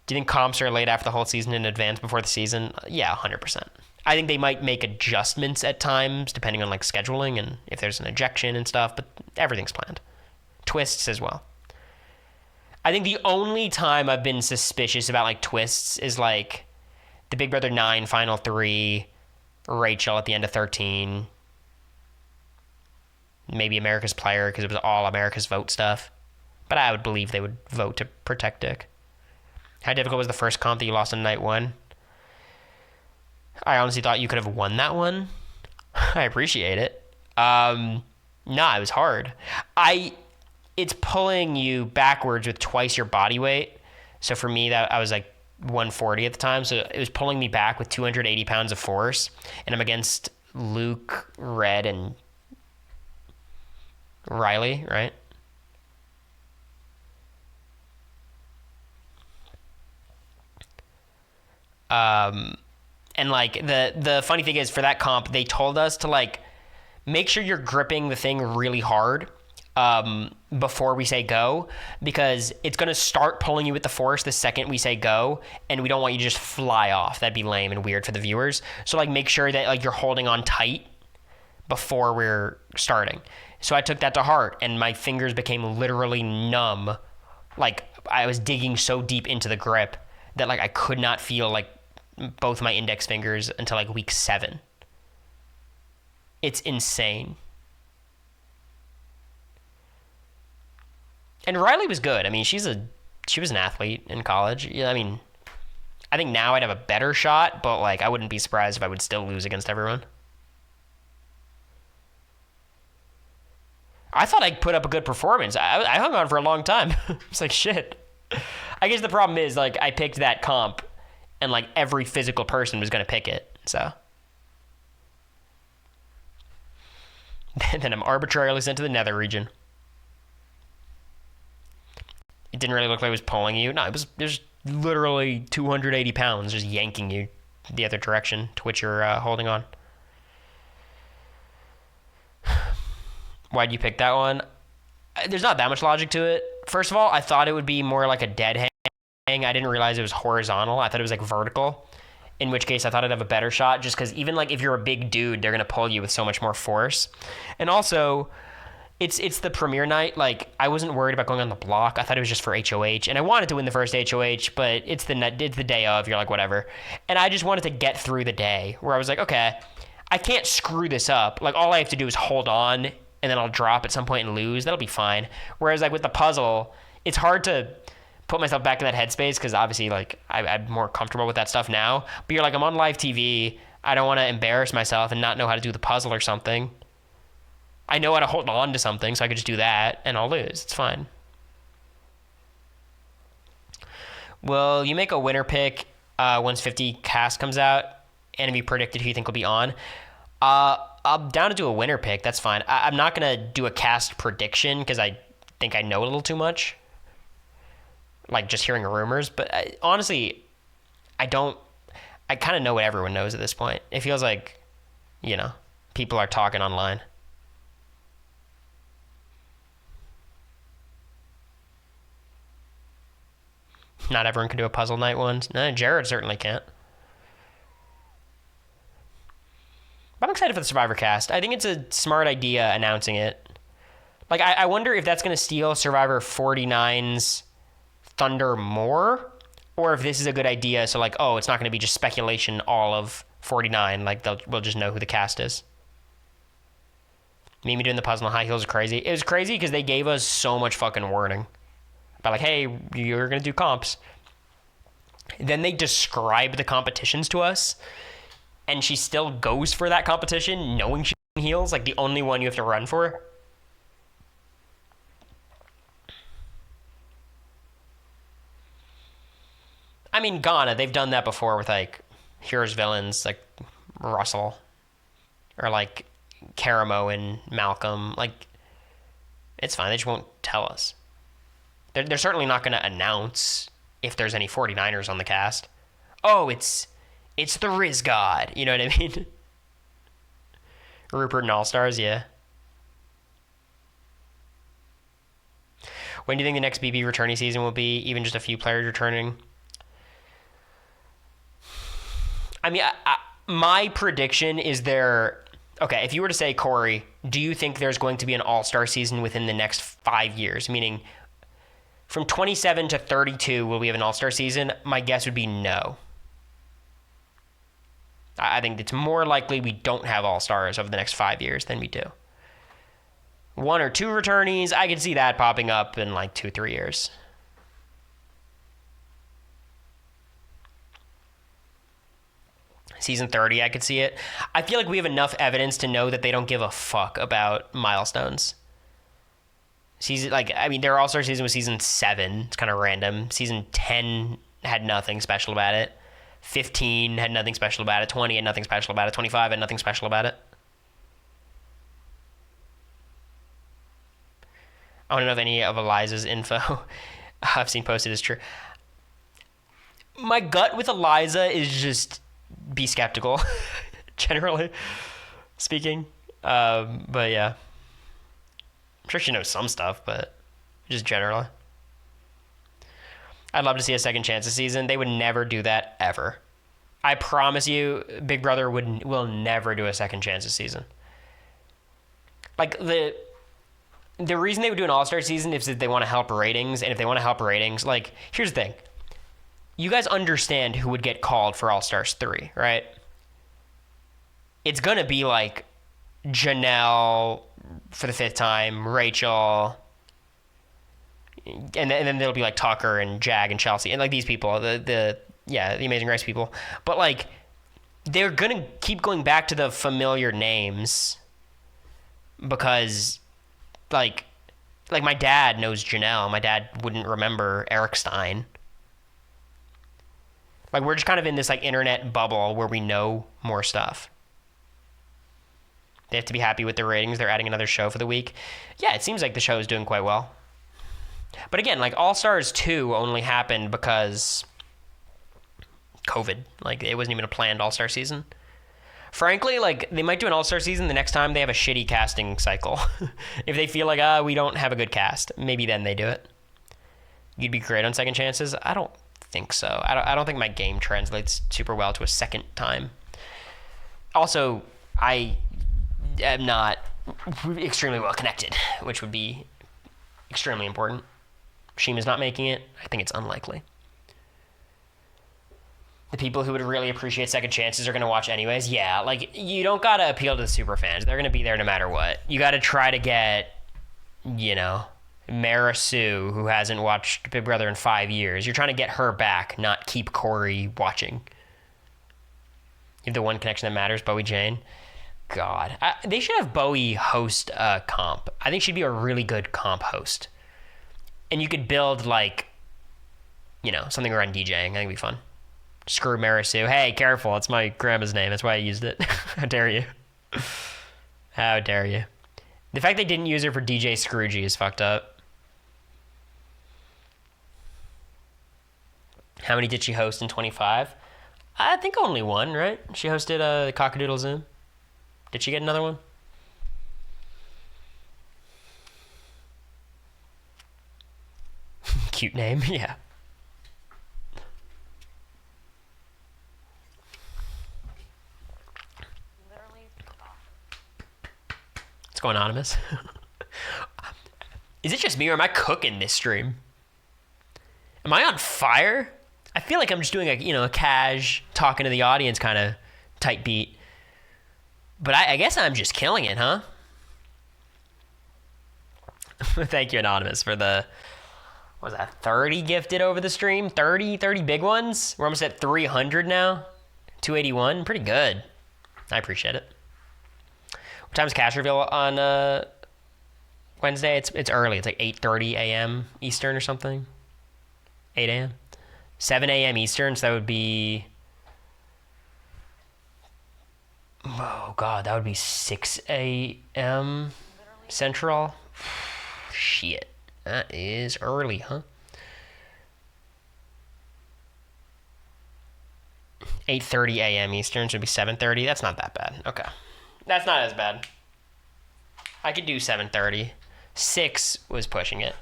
Speaker 1: Do you think comps are laid after the whole season in advance before the season? Yeah, 100%. I think they might make adjustments at times depending on like scheduling and if there's an ejection and stuff, but everything's planned. Twists as well. I think the only time I've been suspicious about like twists is like the Big Brother 9 Final 3, Rachel at the end of 13, maybe America's Player because it was all America's Vote stuff. But I would believe they would vote to protect Dick. How difficult was the first comp that you lost on night 1? I honestly thought you could have won that one. I appreciate it. Nah, it was hard. It's pulling you backwards with twice your body weight. So for me, that I was like 140 at the time. So it was pulling me back with 280 pounds of force. And I'm against Luke, Red, and Riley, right? And like the funny thing is for that comp, they told us to like make sure you're gripping the thing really hard before we say go, because it's going to start pulling you with the force the second we say go, and we don't want you to just fly off. That'd be lame and weird for the viewers. So like make sure that like you're holding on tight before we're starting. So I took that to heart and my fingers became literally numb. Like I was digging so deep into the grip that like I could not feel like both my index fingers until like week 7. It's insane. And Riley was good. I mean, she was an athlete in college. Yeah, I mean, I think now I'd have a better shot, but like I wouldn't be surprised if I would still lose against everyone. I thought I put up a good performance. I hung on for a long time. It's like shit. I guess the problem is like I picked that comp, and like every physical person was gonna pick it. So then I'm arbitrarily sent to the nether region. It didn't really look like it was pulling you. No, it was literally 280 pounds just yanking you the other direction to which you're holding on. Why'd you pick that one? There's not that much logic to it. First of all, I thought it would be more like a dead hang. I didn't realize it was horizontal. I thought it was like vertical, in which case I thought I'd have a better shot just because even like if you're a big dude, they're going to pull you with so much more force. And also, it's the premiere night. Like I wasn't worried about going on the block. I thought it was just for HOH, and I wanted to win the first HOH, but it's the day of. You're like whatever, and I just wanted to get through the day where I was like, okay, I can't screw this up. Like all I have to do is hold on, and then I'll drop at some point and lose. That'll be fine. Whereas like with the puzzle, it's hard to put myself back in that headspace because obviously like I'm more comfortable with that stuff now. But you're like, I'm on live TV. I don't want to embarrass myself and not know how to do the puzzle or something. I know how to hold on to something, so I could just do that, and I'll lose. It's fine. Will you make a winner pick once 50 cast comes out, and if you predicted who you think will be on? I'm down to do a winner pick. That's fine. I'm not going to do a cast prediction because I think I know a little too much, like just hearing rumors. But honestly, I kind of know what everyone knows at this point. It feels like, people are talking online. Not everyone can do a puzzle night one. No, Jared certainly can't. But I'm excited for the Survivor cast. I think it's a smart idea announcing it. Like, I wonder if that's going to steal Survivor 49's thunder more, or if this is a good idea. So, like, it's not going to be just speculation all of 49. Like, we'll just know who the cast is. Mimi doing the puzzle in high heels is crazy. It was crazy because they gave us so much fucking warning. About like, hey, you're going to do comps. Then they describe the competitions to us, and she still goes for that competition knowing she's in heels, like the only one you have to run for. I mean, Ghana, they've done that before with like heroes, villains, like Russell, or like Karamo and Malcolm. Like, it's fine. They just won't tell us. They're certainly not going to announce if there's any 49ers on the cast. Oh, it's the Riz God. You know what I mean? Rupert and All-Stars, yeah. When do you think the next BB returning season will be? Even just a few players returning? I mean, my prediction is there... Okay, if you were to say, Cory, do you think there's going to be an all-star season within the next 5 years? Meaning, from 27 to 32, will we have an all-star season? My guess would be no. I think it's more likely we don't have all-stars over the next 5 years than we do. 1 or 2 returnees, I could see that popping up in like 2-3 years. Season 30, I could see it. I feel like we have enough evidence to know that they don't give a fuck about milestones. Their All-Star season was season 7. It's kind of random. Season 10 had nothing special about it. 15 had nothing special about it. 20 had nothing special about it. 25 had nothing special about it. I want to know if any of Eliza's info I've seen posted is true. My gut with Eliza is just... be skeptical, generally speaking. But yeah, I'm sure she knows some stuff, but just generally. I'd love to see a second chance this season. They would never do that ever. I promise you, Big Brother will never do a second chance this season. Like the reason they would do an all-star season is if they want to help ratings, and if they want to help ratings, like, here's the thing. You guys understand who would get called for All-Stars 3, right? It's going to be like Janelle for the 5th time, Rachel, and then there'll be like Tucker and Jag and Chelsea, and like these people, the Amazing Race people. But like, they're going to keep going back to the familiar names because like my dad knows Janelle. My dad wouldn't remember Eric Stein. Like, we're just kind of in this, like, internet bubble where we know more stuff. They have to be happy with their ratings. They're adding another show for the week. Yeah, it seems like the show is doing quite well. But again, like, All-Stars 2 only happened because COVID. Like, it wasn't even a planned All-Star season. Frankly, like, they might do an All-Star season the next time they have a shitty casting cycle. If they feel like, we don't have a good cast, maybe then they do it. You'd be great on second chances? I don't think so. I don't think my game translates super well to a second time. Also, I am not extremely well connected, which would be extremely important. Shima's not making it. I think it's unlikely. The people who would really appreciate second chances are going to watch anyways. Yeah, like, you don't got to appeal to the super fans. They're going to be there no matter what. You got to try to get, Mara Sue, who hasn't watched Big Brother in 5 years. You're trying to get her back, not keep Cory watching. You have the one connection that matters, Bowie Jane. God. They should have Bowie host a comp. I think she'd be a really good comp host. And you could build, like, something around DJing. I think it'd be fun. Screw Mara Sue. Hey, careful. It's my grandma's name. That's why I used it. How dare you? How dare you? The fact they didn't use her for DJ Scroogey is fucked up. How many did she host in 25? I think only one, right? She hosted Cockadoodle Zoom. Did she get another one? Cute name, yeah. Let's go anonymous. Is it just me or am I cooking this stream? Am I on fire? I feel like I'm just doing a cash talking to the audience kind of type beat. But I guess I'm just killing it, huh? Thank you, Anonymous, for the, what was that, 30 gifted over the stream? 30 big ones? We're almost at 300 now. 281, pretty good. I appreciate it. What time's cash reveal on Wednesday? It's early. It's like 8:30 a.m. Eastern or something. 8 a.m. 7 a.m. Eastern, so that would be... Oh, God, that would be 6 a.m. Central. Shit. That is early, huh? 8:30 a.m. Eastern, so it'd be 7:30. That's not that bad. Okay. That's not as bad. I could do 7:30. 6 was pushing it.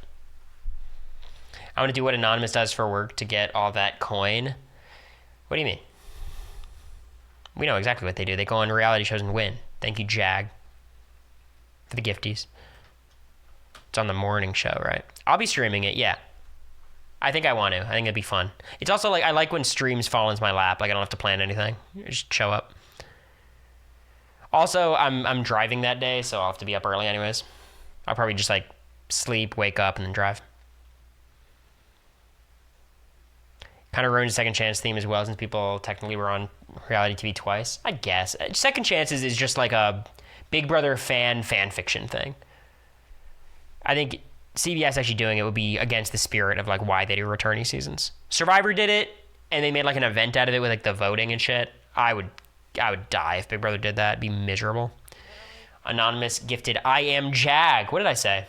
Speaker 1: I want to do what Anonymous does for work to get all that coin. What do you mean? We know exactly what they do. They go on reality shows and win. Thank you, Jag, for the gifties. It's on the morning show, right? I'll be streaming it, yeah. I think I want to. I think it'd be fun. It's also like, I like when streams fall into my lap. Like, I don't have to plan anything. Just show up. Also, I'm driving that day, so I'll have to be up early anyways. I'll probably just like sleep, wake up, and then drive. Kind of ruined Second Chance theme as well, since people technically were on reality TV twice. I guess. Second Chances is just like a Big Brother fan fiction thing. I think CBS actually doing it would be against the spirit of like why they do returning seasons. Survivor did it, and they made like an event out of it with like the voting and shit. I would die if Big Brother did that. It'd be miserable. Anonymous gifted I am Jag. What did I say?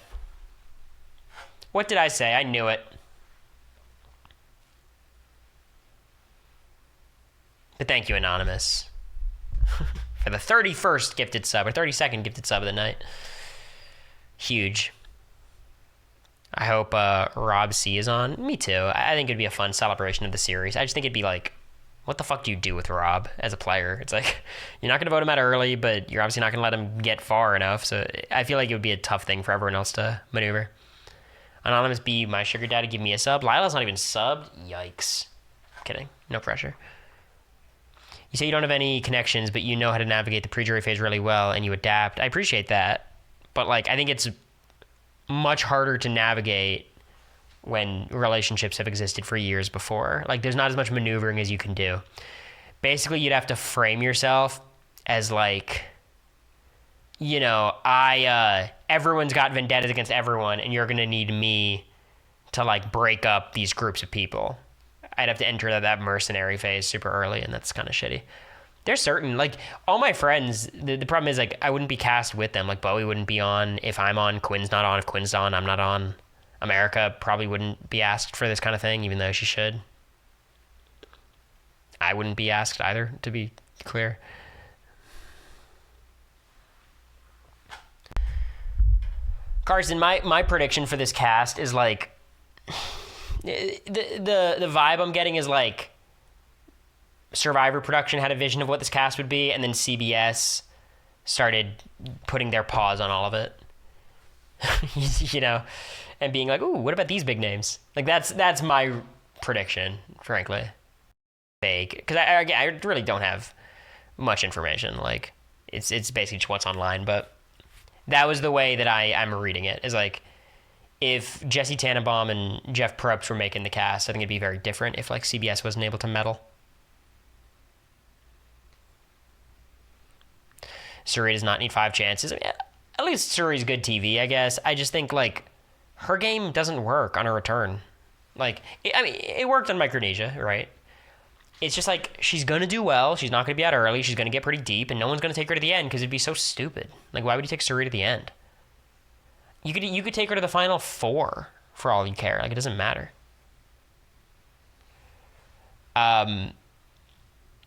Speaker 1: What did I say? I knew it. But thank you, Anonymous, for the 31st gifted sub, or 32nd gifted sub of the night. Huge. I hope Rob C is on. Me too. I think it'd be a fun celebration of the series. I just think it'd be like, what the fuck do you do with Rob as a player? It's like, you're not going to vote him out early, but you're obviously not going to let him get far enough. So I feel like it would be a tough thing for everyone else to maneuver. Anonymous B, my sugar daddy, give me a sub. Lila's not even subbed. Yikes. Kidding. No pressure. You say you don't have any connections, but you know how to navigate the pre-jury phase really well, and you adapt. I appreciate that. But like, I think it's much harder to navigate when relationships have existed for years before. Like, there's not as much maneuvering as you can do. Basically, you'd have to frame yourself as like, you know, everyone's got vendettas against everyone, and you're gonna need me to like break up these groups of people. I'd have to enter that mercenary phase super early, and that's kind of shitty. There's certain, like, all my friends, the problem is, like, I wouldn't be cast with them. Like, Bowie wouldn't be on if I'm on, Quinn's not on. If Quinn's on, I'm not on. America probably wouldn't be asked for this kind of thing, even though she should. I wouldn't be asked either, to be clear. Carson, my prediction for this cast is, like, the vibe I'm getting is like Survivor production had a vision of what this cast would be, and then CBS started putting their paws on all of it. You know, and being like, ooh, what about these big names? Like, that's my prediction, frankly. Vague, because I really don't have much information. Like, it's basically just what's online, but that was the way that I'm reading it, is like, if Jesse Tannenbaum and Jeff Probst were making the cast, I think it'd be very different if like CBS wasn't able to meddle. Suri does not need 5 chances. I mean, at least Suri's good TV, I guess. I just think like her game doesn't work on a return. Like, it worked on Micronesia, right? It's just like, she's going to do well. She's not going to be out early. She's going to get pretty deep, and no one's going to take her to the end because it'd be so stupid. Like, why would you take Suri to the end? You could take her to the final 4 for all you care. Like, it doesn't matter.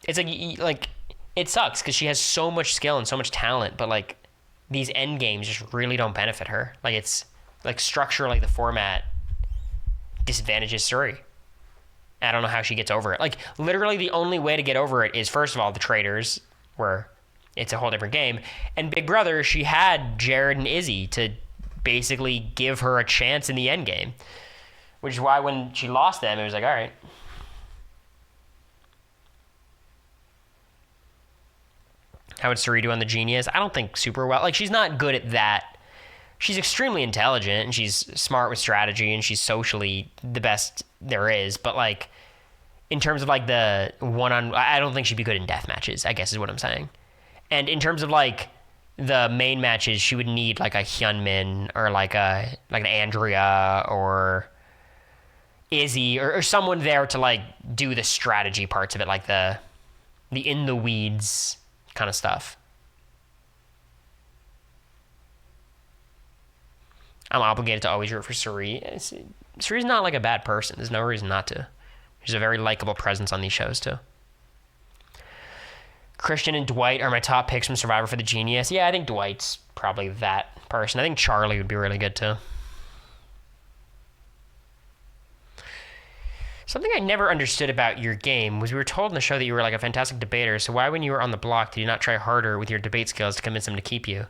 Speaker 1: It's like it sucks because she has so much skill and so much talent, but like these end games just really don't benefit her. Like, it's like structurally the format disadvantages Suri. I don't know how she gets over it. Like, literally the only way to get over it is, first of all, the traitors, where it's a whole different game, and Big Brother, she had Jared and Izzy to basically give her a chance in the end game, which is why when she lost them, it was like, all right. How would Suri do on the Genius? I don't think super well. Like, she's not good at that. she's extremely intelligent and she's smart with strategy and she's socially the best there is. But like, in terms of like the I don't think she'd be good in death matches, I guess is what I'm saying. And in terms of like the main matches, she would need like a Hyunmin or like an Andrea or Izzy or someone there to like do the strategy parts of it, like the in the weeds kind of stuff. I'm obligated to always root for Suri. Suri's not like a bad person. There's no reason not to. She's a very likable presence on these shows too. Christian and Dwight are my top picks from Survivor for the Genius. Yeah, I think Dwight's probably that person. I think Charlie would be really good too. Something I never understood about your game was we were told in the show that you were like a fantastic debater, so why when you were on the block did you not try harder with your debate skills to convince them to keep you?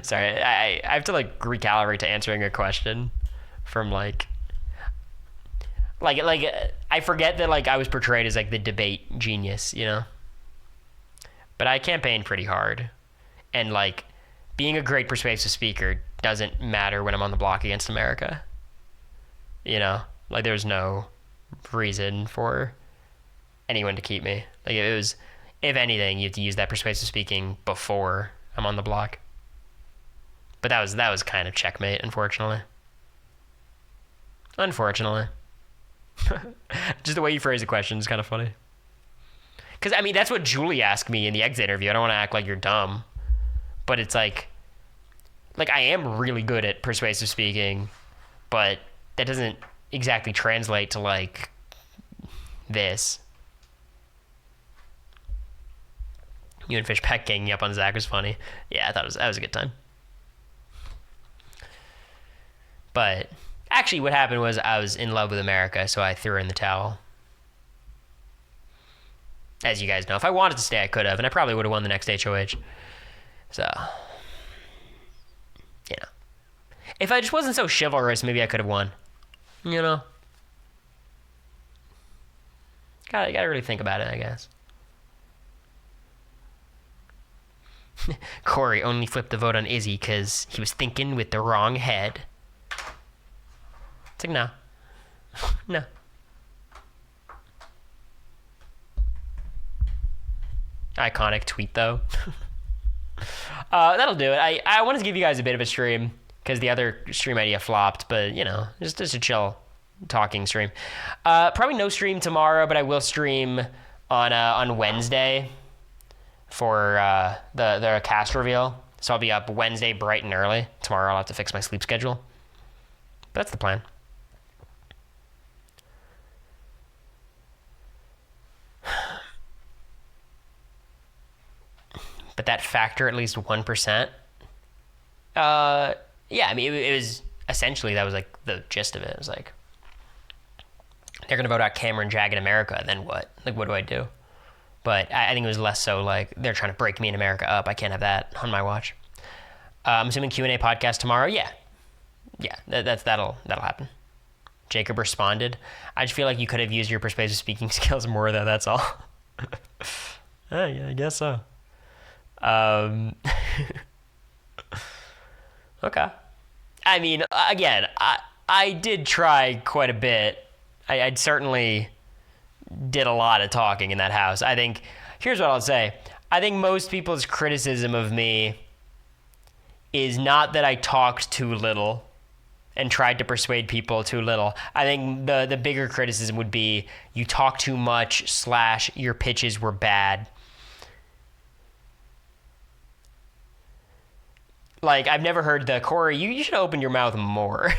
Speaker 1: Sorry, I have to like recalibrate to answering a question from like I forget that like I was portrayed as like the debate genius, you know? But I campaigned pretty hard. And like being a great persuasive speaker doesn't matter when I'm on the block against America. You know? Like there's no reason for anyone to keep me. Like it was, if anything, you have to use that persuasive speaking before I'm on the block. But that was kind of checkmate, unfortunately. Unfortunately. Just the way you phrase the question is kind of funny. Because, I mean, that's what Julie asked me in the exit interview. I don't want to act like you're dumb. But it's like I am really good at persuasive speaking, but that doesn't exactly translate to, like, this. You and Fishpack ganging up on Zach was funny. Yeah, I thought that was a good time. But actually what happened was I was in love with America, so I threw in the towel. As you guys know, if I wanted to stay, I could have, and I probably would have won the next HOH. So, you know. If I just wasn't so chivalrous, maybe I could have won. You know? Gotta really think about it, I guess. Cory only flipped the vote on Izzy because he was thinking with the wrong head. It's like, no. No. Iconic tweet, though. That'll do it. I wanted to give you guys a bit of a stream because the other stream idea flopped, but, you know, just a chill talking stream. Probably no stream tomorrow, but I will stream on Wednesday for the cast reveal. So I'll be up Wednesday bright and early. Tomorrow I'll have to fix my sleep schedule. But that's the plan. But that factor at least 1%. Yeah, I mean, it was essentially, that was like the gist of it. It was like, they're going to vote out Cameron, Jag, and America, then what? Like, what do I do? But I think it was less so like, they're trying to break me and America up. I can't have that on my watch. I'm assuming Q&A podcast tomorrow. Yeah. Yeah, that'll happen. Jacob responded. I just feel like you could have used your persuasive speaking skills more, though. That's all. Yeah, I guess so. Okay. I mean, again, I did try quite a bit. I certainly did a lot of talking in that house. I think, here's what I'll say. I think most people's criticism of me is not that I talked too little and tried to persuade people too little. I think the bigger criticism would be you talk too much / your pitches were bad. Like, I've never heard the, Cory, you should open your mouth more.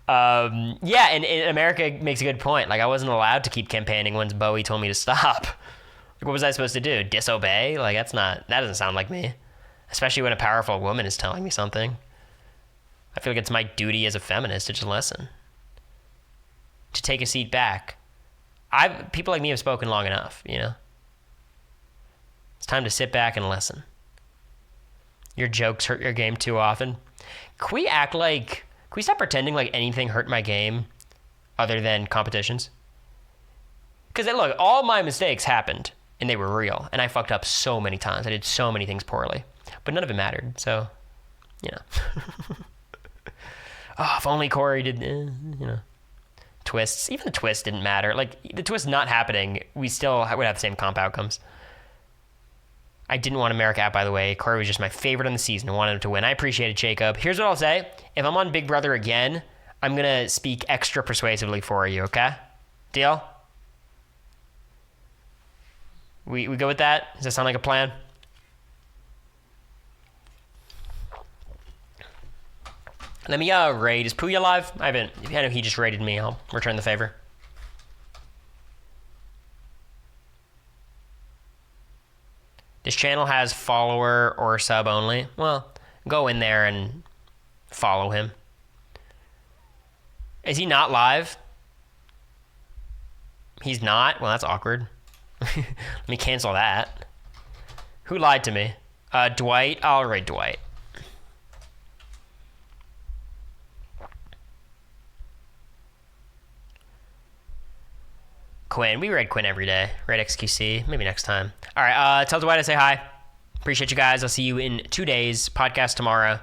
Speaker 1: Yeah, and America makes a good point. Like, I wasn't allowed to keep campaigning once Bowie told me to stop. Like, what was I supposed to do? Disobey? Like, that doesn't sound like me. Especially when a powerful woman is telling me something. I feel like it's my duty as a feminist to just listen. To take a seat back. People like me have spoken long enough, you know? It's time to sit back and listen. Your jokes hurt your game too often. Can we stop pretending like anything hurt my game other than competitions? Because look, all my mistakes happened, and they were real, and I fucked up so many times. I did so many things poorly, but none of it mattered. So, you know. Oh, if only Cory did, you know, twists. Even the twist didn't matter. Like, the twist not happening, we still would have the same comp outcomes. I didn't want America out, by the way. Cory was just my favorite on the season. I wanted him to win. I appreciated Jacob. Here's what I'll say. If I'm on Big Brother again, I'm going to speak extra persuasively for you, okay? Deal? We go with that? Does that sound like a plan? Let me raid. Is Puya live? I know he just raided me. I'll return the favor. This channel has follower or sub only. Well, go in there and follow him. Is he not live? He's not? Well, that's awkward. Let me cancel that. Who lied to me? Dwight? I'll raid Dwight. Quinn. We raid Quinn every day. Raid XQC. Maybe next time. All right. Tell Dwight I say hi. Appreciate you guys. I'll see you in 2 days. Podcast tomorrow.